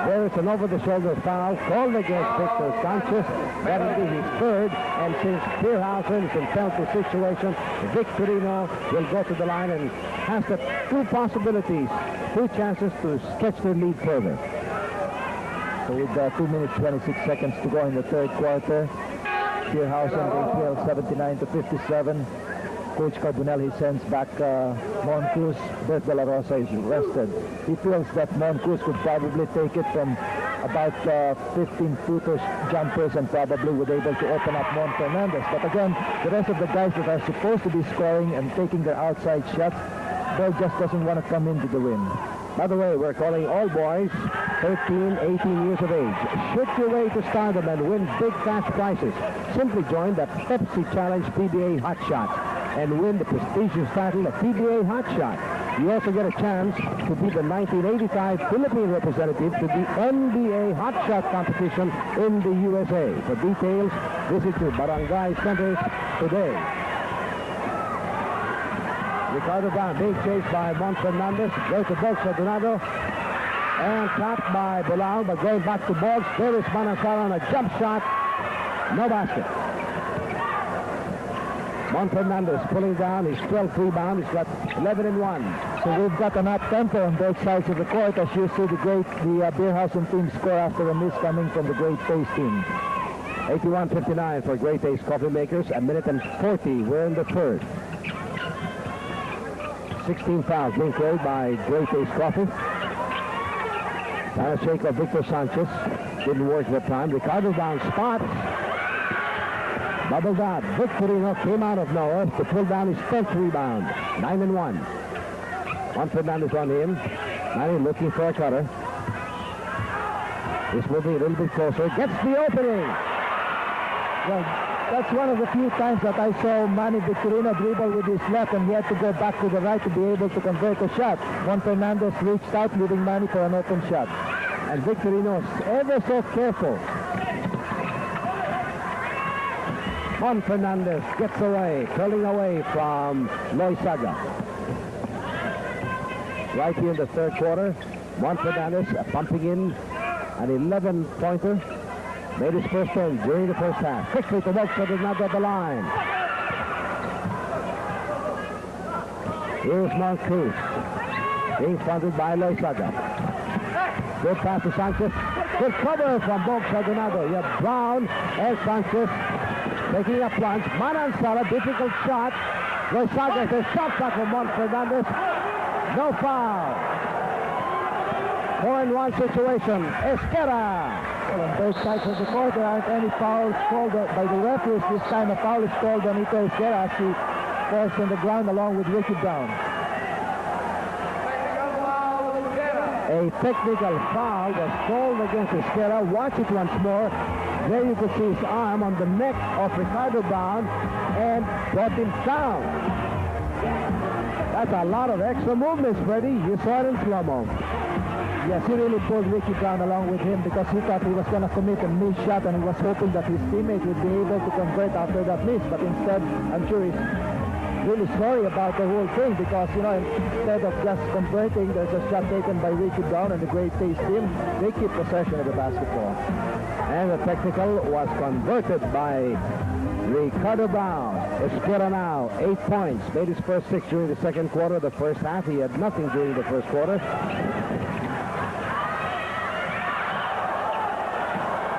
There is an over-the-shoulder foul called against Victor Sanchez. That will be his 3rd, and since Beerhausen is in penalty situation, Victorino will go to the line and has the 2 possibilities, 2 chances to stretch their lead further. So with 2 minutes 26 seconds to go in the 3rd quarter, Beerhausen they trail 79-57. Coach Carbonell, he sends back Mon Cruz. Bert De La Rosa is rested. He feels that Mon Cruz could probably take it from about 15-footer jumpers and probably would be able to open up Mon Fernandez. But again, the rest of the guys that are supposed to be scoring and taking their outside shots, Bell just doesn't want to come into the rim. By the way, we're calling all boys 13, 18 years of age. Shoot your way to stardom and win big cash prizes. Simply join the Pepsi Challenge PBA Hot Shot and win the prestigious title of PBA Hot Shot. You also get a chance to be the 1985 Philippine representative to the NBA Hot Shot competition in the USA. For details, visit your barangay centers today. Ricardo Brown being chased by Mon Fernandez. Goes to Boggs for Donado. And tapped by Bulang, but going back to Boggs. There is Manansala on a jump shot. No basket. Mon Fernandez pulling down. He's 12 rebound. He's got 11 and 1. So we've got an up-tempo on both sides of the court as you see the Beerhausen team score after a miss coming from the Great Taste team. 81-59 for Great Taste Coffee Makers. A minute and 40. We're in the third. 16 fouls being played by Great Taste Coffee. Trying to shake of Victor Sanchez. Didn't work that time. Ricardo down spots. Bubble dot. Victorino came out of nowhere to pull down his 10th rebound. 9 and 1. Juan Fernandez on him. Manny looking for a cutter. He's moving a little bit closer. Gets the opening. Well, that's one of the few times that I saw Manny Victorino dribble with his left and he had to go back to the right to be able to convert a shot. Juan Fernandez reached out, leaving Manny for an open shot. And Victorino is ever so careful. Juan Fernandez gets away, curling away from Loizaga. Right here in the third quarter, Juan Fernandez pumping in an 11-pointer. Made his first turn during the first half. Quickly to Boggs for Donado at the line. Here's Moncrief being fronted by Loizaga. Good pass to Sanchez. Good cover from Boggs for Donado. You have Brown and Sanchez taking a plunge. Manansala, difficult shot. Loizaga is a shot shot from Juan Fernandez. No foul. 4-1 situation. Esquerra. Well, on both sides of the court, there aren't any fouls called by the referees. This time a foul is called on Ito Esquerra as he falls on the ground along with Ricky Brown. A technical foul was called against Esquerra. Watch it once more. There you can see his arm on the neck of Ricardo Brown and brought him down. That's a lot of extra movements, Freddie. You saw it in slow-mo. Yes, he really pulled Ricky Brown along with him because he thought he was going to commit a missed shot and he was hoping that his teammate would be able to convert after that miss. But instead, I'm sure he's really sorry about the whole thing because, you know, instead of just converting, there's a shot taken by Ricky Brown and the Great Taste team. They keep possession of the basketball. And the technical was converted by Ricardo Brown. Esquerra now, 8 points. Made his first 6 during the second quarter. The first half, he had nothing during the first quarter.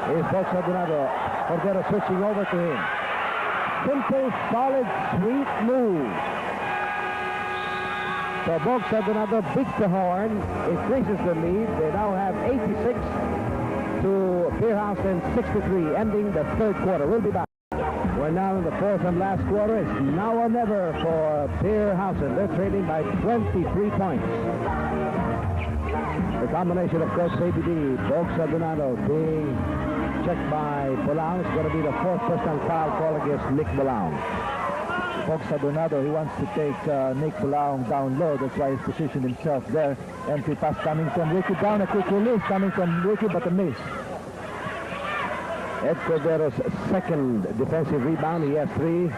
Here's Boggs for Donado. Cordero switching over to him. Simple, solid, sweet move. So Boggs for Donado beats the horn, increases the lead. They now have 86 to Beerhausen 63, ending the third quarter. We'll be back. We're now in the fourth and last quarter. It's now or never for Beerhausen. They're trailing by 23 points. The combination of Coach KBD, Boggs for Donado being checked by Bulang. It's going to be the fourth personal foul call against Nick Bulang. Boggs for Donado, he wants to take Nick Bulang down low. That's why he's positioned himself there. Entry pass coming from Ricky Brown. A quick release coming from Ricky, but a miss. Ed Cordero's second defensive rebound. He has 3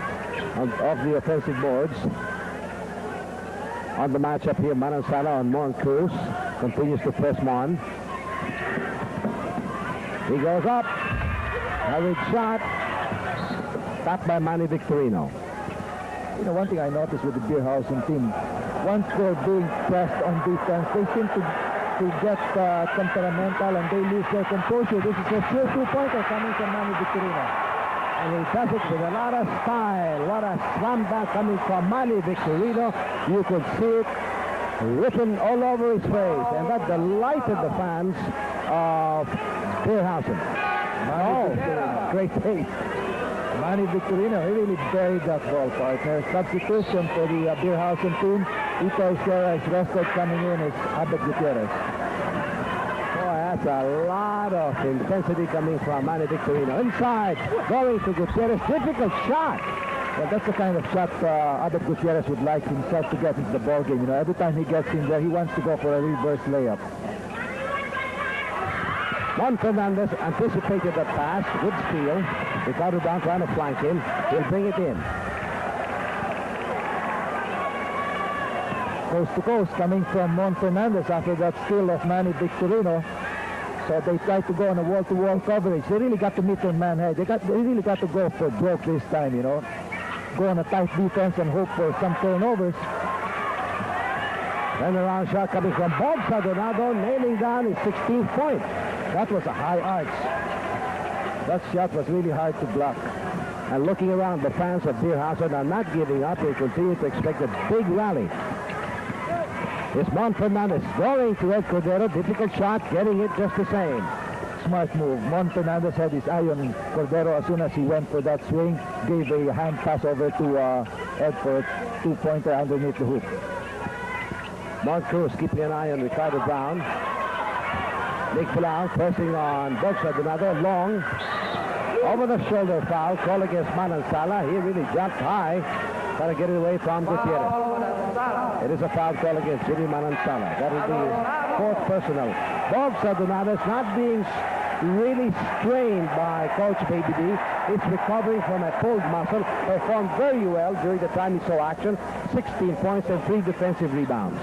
of the offensive boards. On the matchup here, Manansala on Mon Cruz. Continues to press Mon. He goes up. Hurried shot. Stopped by Manny Victorino. You know, one thing I noticed with the Beerhausen team, once they're being pressed on defense, they seem to get temperamental and they lose their composure. This is a sure 2-pointer coming from Manny Victorino. And he does it with a lot of style. What a slam dunk coming from Manny Victorino. You could see it written all over his face. And that delighted the fans of Beerhausen. Great taste. Manny Victorino, he really buried that ball, partner. Substitution for the Beerhausen team. Ito Esquerra is rested. Coming in is Abed Gutierrez. Boy, that's a lot of intensity coming from Manny Victorino. Inside, going to Gutierrez. Difficult shot. Well, that's the kind of shot Abed Gutierrez would like himself to get into the ball game. You know, every time he gets in there, he wants to go for a reverse layup. Juan Fernandez anticipated the pass. Good steal. Ricardo Brown trying to flank him. He'll bring it in. coast to coast coming from Mon Fernandez after that steal of Manny Victorino. So they tried to go on a wall-to-wall coverage. They really got to meet their man head. They really got to go for broke this time, you know. Go on a tight defense and hope for some turnovers. Turnaround shot coming from Bob Sadonado, nailing down his 16th point. That was a high arch. That shot was really hard to block. And looking around, the fans of Beerhausen are not giving up. They continue to expect a big rally. It's Mon Fernandez going to Ed Cordero. Difficult shot, getting it just the same. Smart move. Mon Fernandez had his eye on Cordero as soon as he went for that swing. Gave a hand pass over to Ed for a two-pointer underneath the hoop. Mon Cruz keeping an eye on Ricardo Brown. Nick Palau pressing on Bob Sadonado. Long. Over the shoulder foul. Call against Manansala. He really jumped high. Trying to get it away from Gutierrez. It is a foul call against Jimmy Manansala. That will be his fourth personal. Bob Sadonado is not being really strained by Coach Baby D. It's recovering from a pulled muscle. Performed very well during the time he saw action. 16 points and 3 defensive rebounds.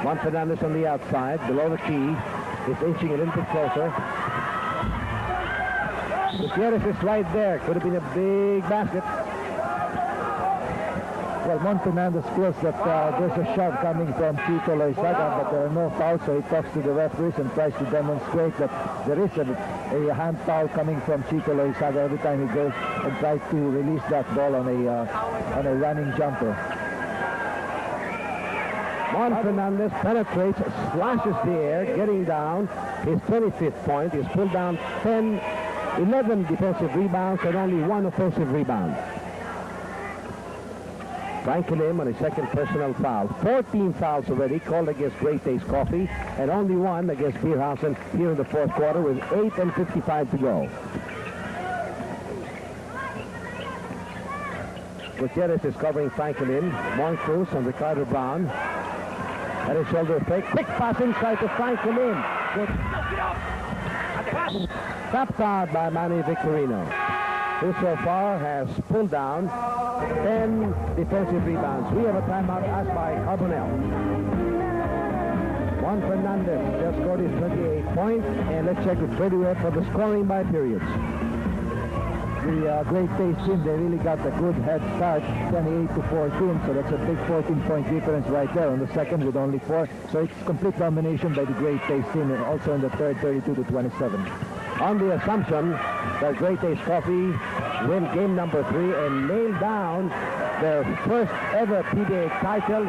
Mon Fernandez on the outside, below the key. He's inching a little bit closer. Gutierrez is right there. Could have been a big basket. Well, Mon Fernandez feels that there's a shove coming from Chito Loizaga, but there are no fouls, so he talks to the referees and tries to demonstrate that there is a hand foul coming from Chito Loizaga every time he goes and tries to release that ball on a running jumper. Mon Fernandez penetrates, slashes the air, getting down his 25th point. He's pulled down 11 defensive rebounds and only 1 offensive rebound. Frank Lim on his second personal foul. 14 fouls already called against Great Taste Coffee and only 1 against Beerhausen here in the fourth quarter with 8:55 to go. Gutierrez is covering Frank Lim. Mon Cruz and Ricardo Brown. At his shoulder fake. Quick pass inside to Frank Lim. Tapped out by Manny Victorino, who so far has pulled down 10 defensive rebounds. We have a timeout asked by Carbonell. Mon Fernandez just scored his 28 points, and let's check with Freddie Webb for the scoring by periods. The Great Taste team, they really got a good head start, 28-14, so that's a big 14-point difference right there on the second with only 4. So it's complete domination by the Great Taste team, and also in the third, 32-27. On the assumption that Great Taste Coffee win game number 3 and nail down their first ever PBA title.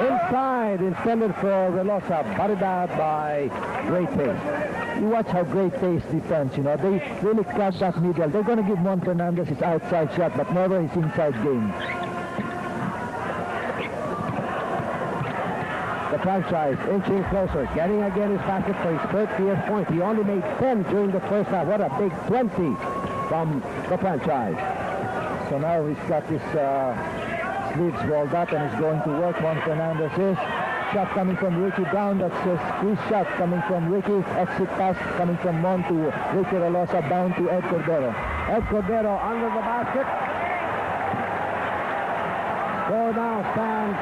Inside, intended for Velosa, butted out by Great Taste. You watch how Great Taste defense, you know, they really cut that middle. They're going to give Mon Fernandez his outside shot, but never his inside game. The franchise inching closer, getting again his basket for his 30th point. He only made 10 during the first half. What a big 20 from the franchise. So now he's got his sleeves rolled up and he's going to work. Mon Fernandez is. Shot coming from Ricky Brown. That's a squeeze shot coming from Ricky. Exit pass coming from Mon to Ricky Relosa, down to Ed Cordero. Ed Cordero under the basket. Score now stands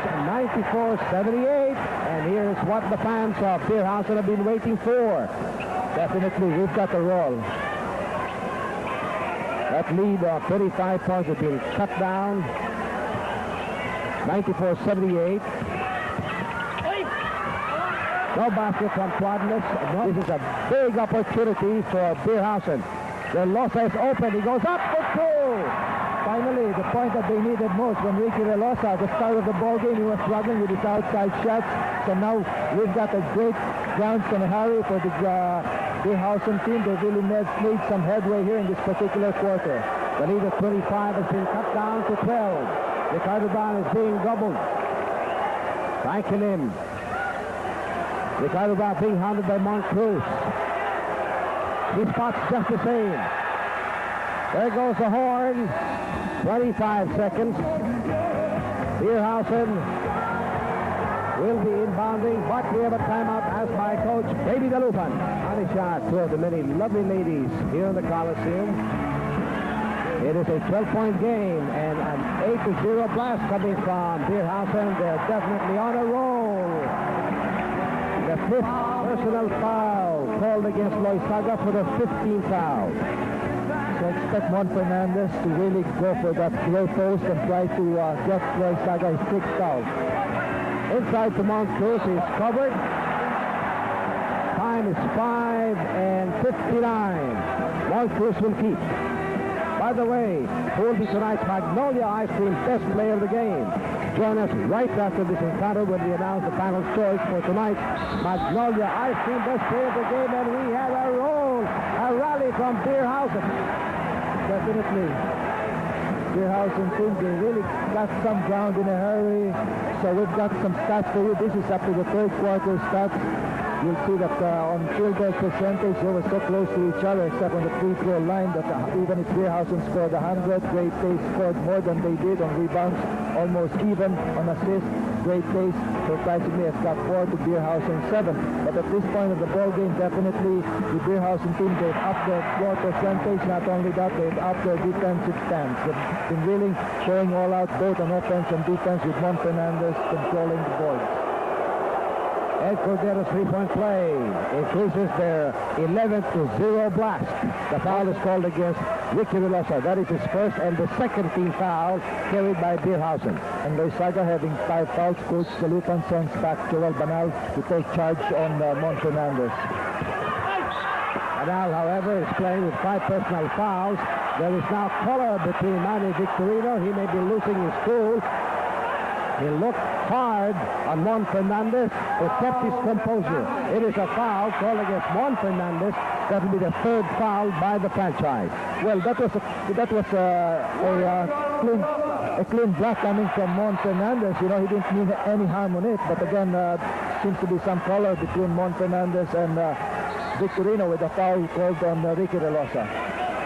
94-78. And here's what the fans of Beerhausen have been waiting for. Definitely, we've got a roll. That lead of 35 points has been cut down. 94-78. No basket from Quadless. No. This is a big opportunity for Beerhausen. Relosa is open. He goes up for 2. Finally, the point that they needed most when Ricky Relosa, at the start of the ball game, he was struggling with his outside shots. So now we've got a great grounds and hurry for the Beerhausen team. They really made some headway here in this particular quarter. The lead of 25 has been cut down to 12. Ricardo Brown is being doubled. Frank Lim. Ricardo Brown being hounded by Mon Cruz. His spot's just the same. There goes the horn. 25 seconds. Beerhausen will be inbounding, but we have a timeout asked by Coach Baby Dalupan. On a shot, two of the many lovely ladies here in the Coliseum. It is a 12-point game and an 8-0 blast coming from Hausen. They're definitely on a roll. The 5th personal foul called against Loizaga for the 15th foul. So expect Mon Fernandez to really go for that low post and try to get Loizaga his 6th foul. Inside to Mount Cruz, he's covered. Time is 5:59. Mount Cruz will keep. By the way, who will be tonight's Magnolia Ice Cream Best Player of the game? Join us right after this encounter when we announce the panel's choice for tonight's Magnolia Ice Cream Best Player of the game, and we have a roll, a rally from Hausen. Definitely. Hausen team, they really got some ground in a hurry. So we've got some stats for you. This is up to the 3rd quarter stats. You'll see that on field goal percentage, they were so close to each other, except on the free throw line, that even if Hausen scored 100, Great Taste scored more than they did on rebounds, almost even on assists. Great Taste, surprisingly, has got 4 to Hausen 7. But at this point of the ball game, definitely the Hausen team, they've upped their floor percentage. Not only that, they've upped their defensive stance. They've been really showing all out both on offense and defense, with Mon Fernandez controlling the boards. Ed Cordero's 3-point play increases their 11-0 blast. The foul is called against Ricky Velosa. That is his first and the second team foul carried by Hausen. And Loizaga having 5 fouls. Coach Salupan sends back Joel Banal to take charge on Mon Fernandez. Banal, however, is playing with 5 personal fouls. There is now color between Manny Victorino. He may be losing his cool. He looked hard on Mon Fernandez, who kept his composure. It is a foul called against Mon Fernandez. That will be the 3rd foul by the franchise. Well, that was a clean block coming from Mon Fernandez. You know, he didn't mean any harm on it. But again, seems to be some color between Mon Fernandez and Victorino, with a foul called on Ricky Velosa.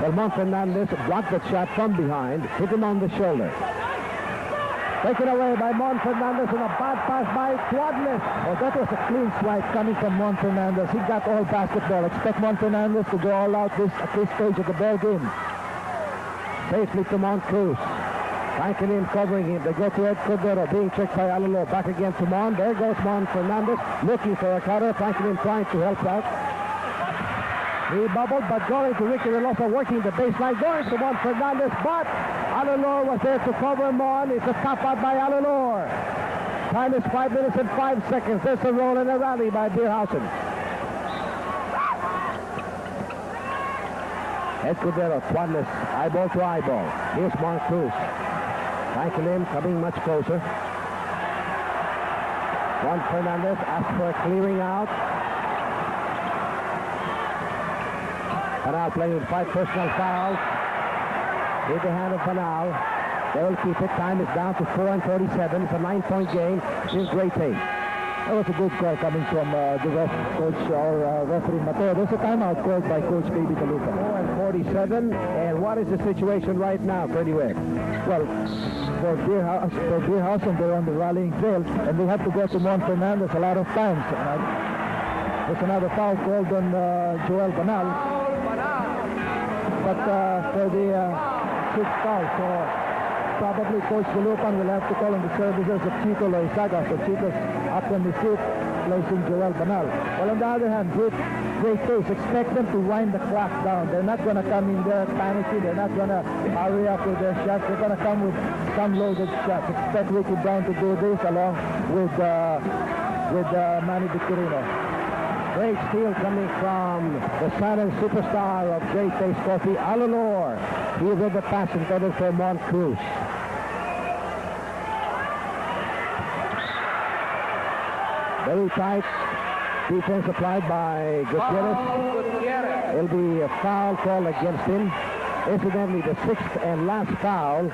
Well, Mon Fernandez blocked the shot from behind, hit him on the shoulder. Taken away by Mon Fernandez, and a bad pass by Quadless. Oh, that was a clean swipe coming from Mon Fernandez. He got all basketball. Expect Mon Fernandez to go all out at this stage of the ball game. Safely to Mount Cruz. Franklin covering him. They go to Ed Cordero, being checked by Alolo. Back again to Mon. There goes Mon Fernandez, looking for a cutter. Franklin trying to help out. He bubbled, but going to Ricky Velosa, working the baseline, going to Mon Fernandez, but Alolo was there to cover Mon. It's a top out by Alolo. Time is 5 minutes and 5 seconds. There's a roll and a rally by Hausen. Ed Cordero, Quadless, eyeball to eyeball. Here's Mon Cruz. Franklin coming much closer. Mon Fernandez asks for a clearing out. Banal playing with 5 personal fouls. With the hand of Banal. They will keep it. Time is down to 4:47. It's a 9-point game. This is Great Taste. That was a good call coming from the referee Mateo. There's a timeout called by Coach Baby Talupa. 4:47. And what is the situation right now, Freddie Ware? Well, for Hausen, they're on the rallying trail, and they have to go to Mon Fernandez a lot of times. There's another foul called on Joel Banal. But for the 6th foul, so probably Coach Salupan will have to call on the services of Chico Loizaga. So Chico's up on the seat, placing Joel Banal. Well, on the other hand, Great Taste, expect them to wind the clock down. They're not going to come in there panicking. They're not going to hurry up with their shots. They're going to come with some loaded shots. Expect Ricky Brown to do this along with Manny Victorino. Great steal coming from the silent superstar of Great Taste Coffee, Alolor. He with the pass intended for Mont Cruz. Very tight defense applied by Gutierrez. It'll be a foul call against him. Incidentally, the 6th and last foul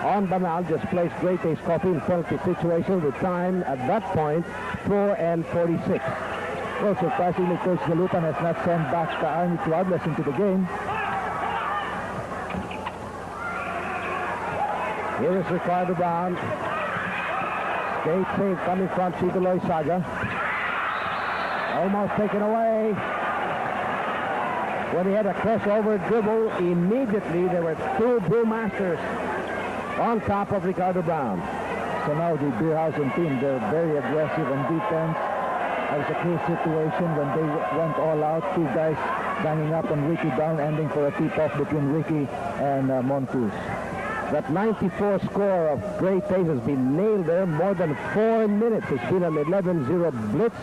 on Banal just placed Great Taste Coffee in penalty situation with time at that point 4:46. Well, surprisingly, Coach Salupan has not sent back Arnie Quadless into the game. Here is Ricardo Brown. Great save coming from Chico Loizaga. Almost taken away. when he had a crossover dribble, immediately there were two brewmasters on top of Ricardo Brown. So now the Beerhausen team, they're very aggressive on defense. That was a clear situation when they went all out. Two guys banging up on Ricky Brown, ending for a tip-off between Ricky and Moncrief. That 94 score of Great Taste has been nailed there more than 4 minutes. It's been an 11-0 blitz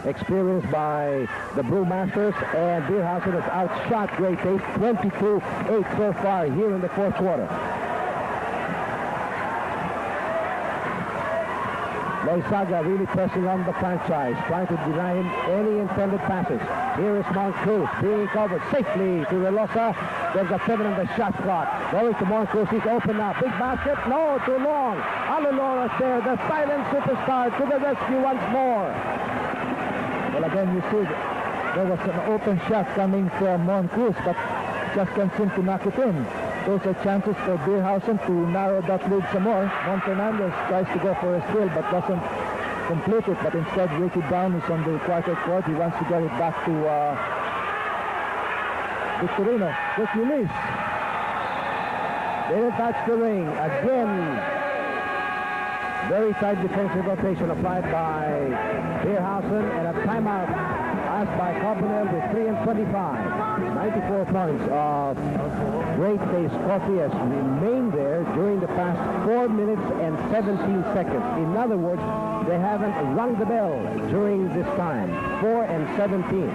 experienced by the Brewmasters, and Beerhausen has outshot Great Taste 22-8 so far here in the fourth quarter. Loizaga really pressing on the franchise, trying to deny him any intended passes. Here is Moncrief being covered safely to Relosa. There's a 7 on the shot clock. Going to Moncrief, he's open now. Big basket, no, too long. Alolora's there, the silent superstar to the rescue once more. Well, again, you see, there was an open shot coming from Moncrief, but just can't seem to knock it in. Those are chances for Beerhausen to narrow that lead some more. Fernandez tries to go for a steal, but doesn't complete it. But instead, Ricky Brown is on the quarter court. He wants to get it back to Victorino. Good release. Didn't touch the ring. Again, very tight defensive rotation applied by Beerhausen, and a timeout asked by Carbonell with 3:25. 94 points of Great Taste Coffee has remained there during the past 4 minutes and 17 seconds. In other words, they haven't rung the bell during this time. 4 and 17.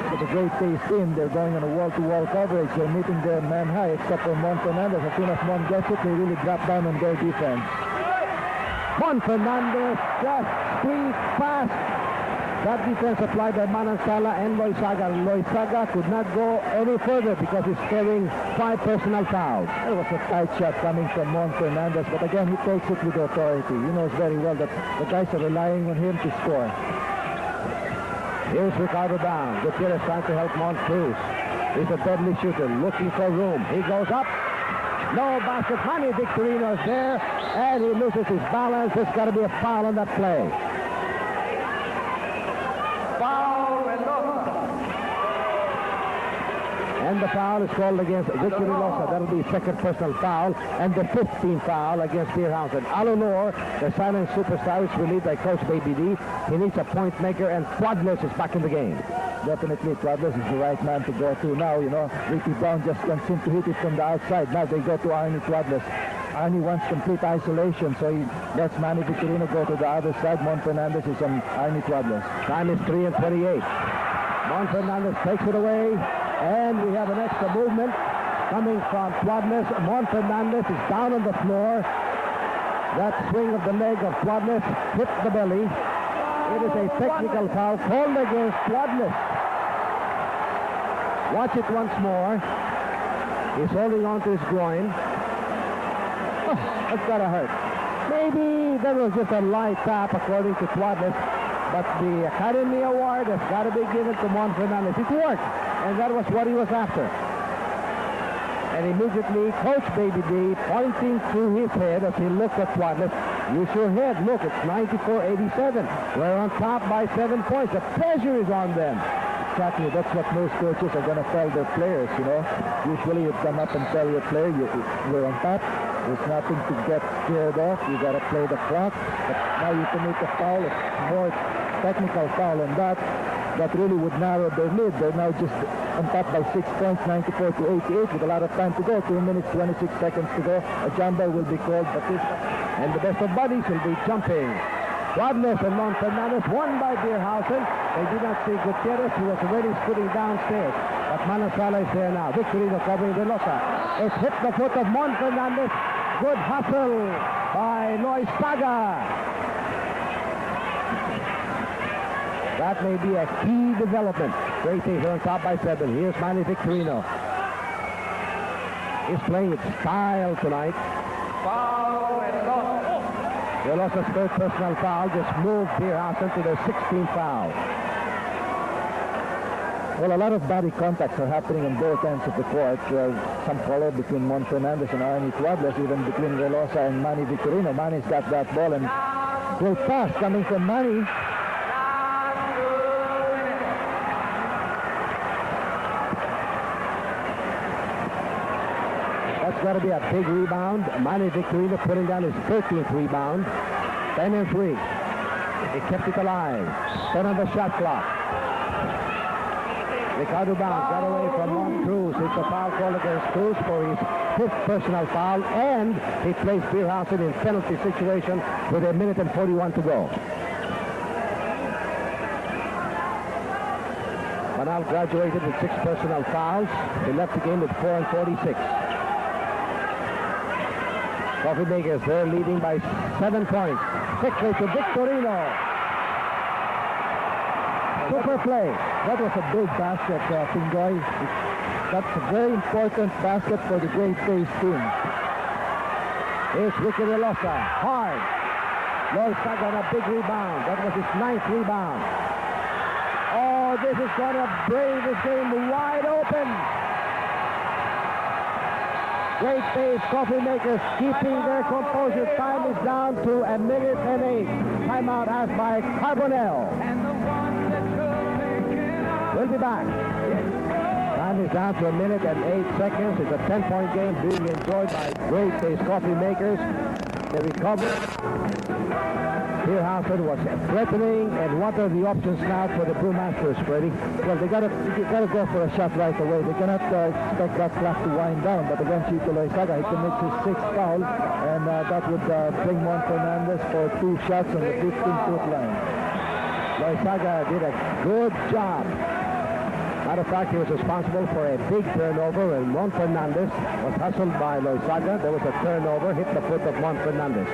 So the Great Taste team, they're going on a wall-to-wall coverage. They're meeting their man high, except for Fernandez. As soon as Mon gets it, they really drop down on their defense. Fernandez just squeezed past that defense applied by Manansala and Loizaga. Loizaga could not go any further because he's carrying 5 personal fouls. It was a tight shot coming from Fernandez, but again, he takes it with authority. He knows very well that the guys are relying on him to score. Here's Ricardo Brown. Gutierrez trying to help Moncrief. He's a deadly shooter, looking for room. He goes up. No basket. Manny Victorino's there, and he loses his balance. There's got to be a foul on that play. And the foul is called against Victor Relosa. That'll be second personal foul, and the 15th foul against Beerhausen. Alolor, the silent superstar, is relieved by Coach Baby D. He needs a point maker, and Quadlos is back in the game. Definitely, Quadlos is the right man to go to now. You know, Ricky Brown just can't seem to hit it from the outside. Now they go to Arnie Quadlos. Arnie wants complete isolation, so he lets Manny Victorino go to the other side. Fernandez is on Arnie Quadlos. Time is 3:28. Fernandez takes it away. And we have an extra movement coming from Quadlos. Fernandez is down on the floor. That swing of the leg of Quadlos hit the belly. It is a technical foul called against Quadlos. Watch it once more. He's holding on to his groin. Oh, that's gotta hurt. Maybe that was just a light tap according to Quadlos, but the Academy Award has got to be given to Fernandez. It worked. And that was what he was after. And immediately, Coach Baby D, pointing to his head as he looked at Quadlos, use your head. Look, it's 94-87. We're on top by 7 points. The pressure is on them. Exactly. That's what most coaches are going to tell their players, you know. Usually you come up and tell your player, we're on top. There's nothing to get scared of. You got to play the clock. But now you commit a foul, a more technical foul on that. That really would narrow their lead. They're now just on top by 6 points, 94-88, with a lot of time to go. 2 minutes, 26 seconds to go. A jumper will be called, but this, and the best of buddies will be jumping. Quadlos and Fernandez won by Beerhausen. They did not see Gutierrez, who was already scooting downstairs. But Manansala is there now. Victorino covering Relosa. It hit the foot of Fernandez. Good hustle by Loizaga. That may be a key development. Great Taste on top by 7. Here's Manny Victorino. He's playing with style tonight. Relosa's third personal foul just moved Beerhausen to their 16th foul. Well, a lot of body contacts are happening on both ends of the court. Some follow between Fernandez and Arnie Quadlos, even between Relosa and Manny Victorino. Manny's got that ball, and great pass coming from Manny. That's got to be a big rebound. Manny Victorino putting down his 13th rebound. 10 and 3. He kept it alive. 10 on the shot clock. Ricardo Bounds got away from Mon Cruz. It's a foul call against Cruz for his 5th personal foul, and he placed Beerhausen in penalty situation with 1 minute and 41 to go. Manal graduated with 6 personal fouls. He left the game with 4 and 46. Coffee Makers, they're leading by 7 points. Quickly to Victorino. Super play. That was a big basket, Pingoy. That's a very important basket for the Great Face team. Here's Ricky Relosa. Hard. Loizaga on a big rebound. That was his 9th rebound. Oh, this is going to bring this game wide open. Great Face Coffee Makers keeping their composure. Time is down to 1 minute and 8. Timeout asked by Carbonell. We'll be back. Time is down to 1 minute and 8 seconds. It's a 10-point game being enjoyed by Great Face Coffee Makers. They recovered. Beerhausen was threatening, and what are the options now for the Brewmasters, Freddie? Well, they gotta go for a shot right away. They cannot expect that clock to wind down. But again, Chico Loizaga, he commits his 6th foul, and that would bring Juan Fernandez for 2 shots on the 15-foot line. Loizaga did a good job. Matter of fact, he was responsible for a big turnover, and Juan Fernandez was hustled by Loizaga. There was a turnover, hit the foot of Juan Fernandez.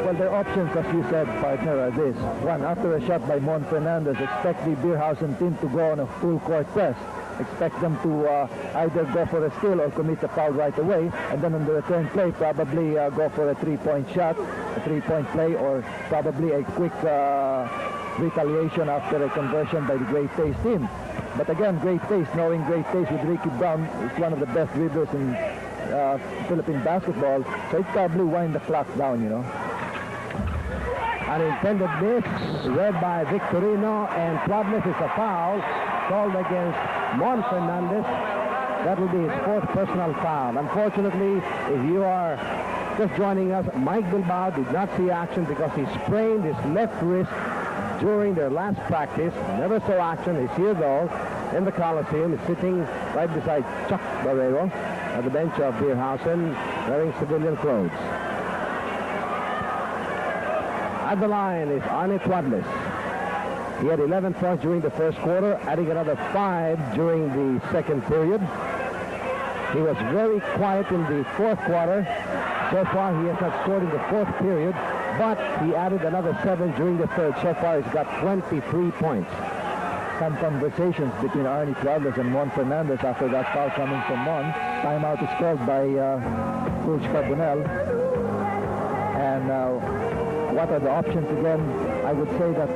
Well, their options, as you said, partner, are this. One, after a shot by Mon Fernandez, expect the Beerhausen team to go on a full court press. Expect them to either go for a steal or commit a foul right away, and then on the return play, probably go for a 3-point shot, a 3-point play, or probably a quick retaliation after a conversion by the Great Face team. But again, Great Face, knowing Great Face with Ricky Brown, is one of the best dribblers in Philippine basketball, so it probably wind the clock down, you know. Unintended miss, read by Victorino, and Plodness is a foul called against Mon Fernandez. That will be his 4th personal foul. Unfortunately, if you are just joining us, Mike Bilbao did not see action because he sprained his left wrist during their last practice. Never saw action. He's here, though, in the Coliseum. He's sitting right beside Chuck Barrero at the bench of Beerhausen, wearing civilian clothes. At the line is Arnie Twadless. He had 11 points during the first quarter, adding another 5 during the second period. He was very quiet in the 4th quarter. So far, he has not scored in the 4th period, but he added another 7 during the 3rd. So far, he's got 23 points. Some conversations between Arnie Twadless and Juan Fernandez after that foul coming from Juan. Timeout is called by Coach Carbonell. And what are the options again? I would say that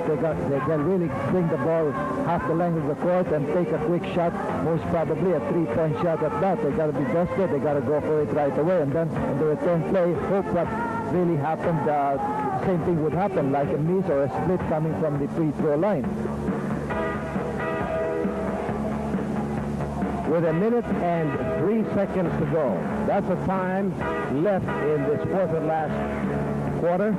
they can really bring the ball half the length of the court and take a quick shot, most probably a 3-point shot at that. They got to be desperate. They got to go for it right away, and then in the return play, hope what really happened, the same thing would happen, like a miss or a split coming from the free throw line. With 1 minute and 3 seconds to go. That's the time left in this 4th and last quarter.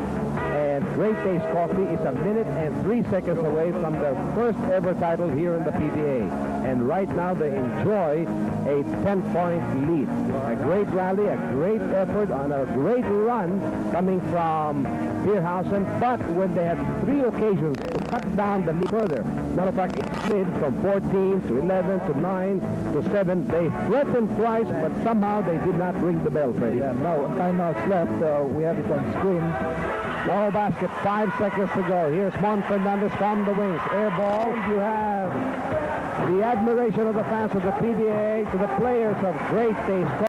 And Great Face Coffee is 1 minute and 3 seconds away from their first ever title here in the PBA. And right now they enjoy a 10-point lead. A great rally, a great effort on a great run coming from Beerhausen. But when they had 3 occasions to cut down the lead further, matter of fact, it slid from 14 to 11 to 9 to 7. They threatened twice, but somehow they did not ring the bell, Freddie. Yeah, now timeouts left. We have it on screen. Low basket, 5 seconds to go. Here's Juan Fernandez from the wings. Air ball. You have the admiration of the fans of the PBA to the players of Great Face.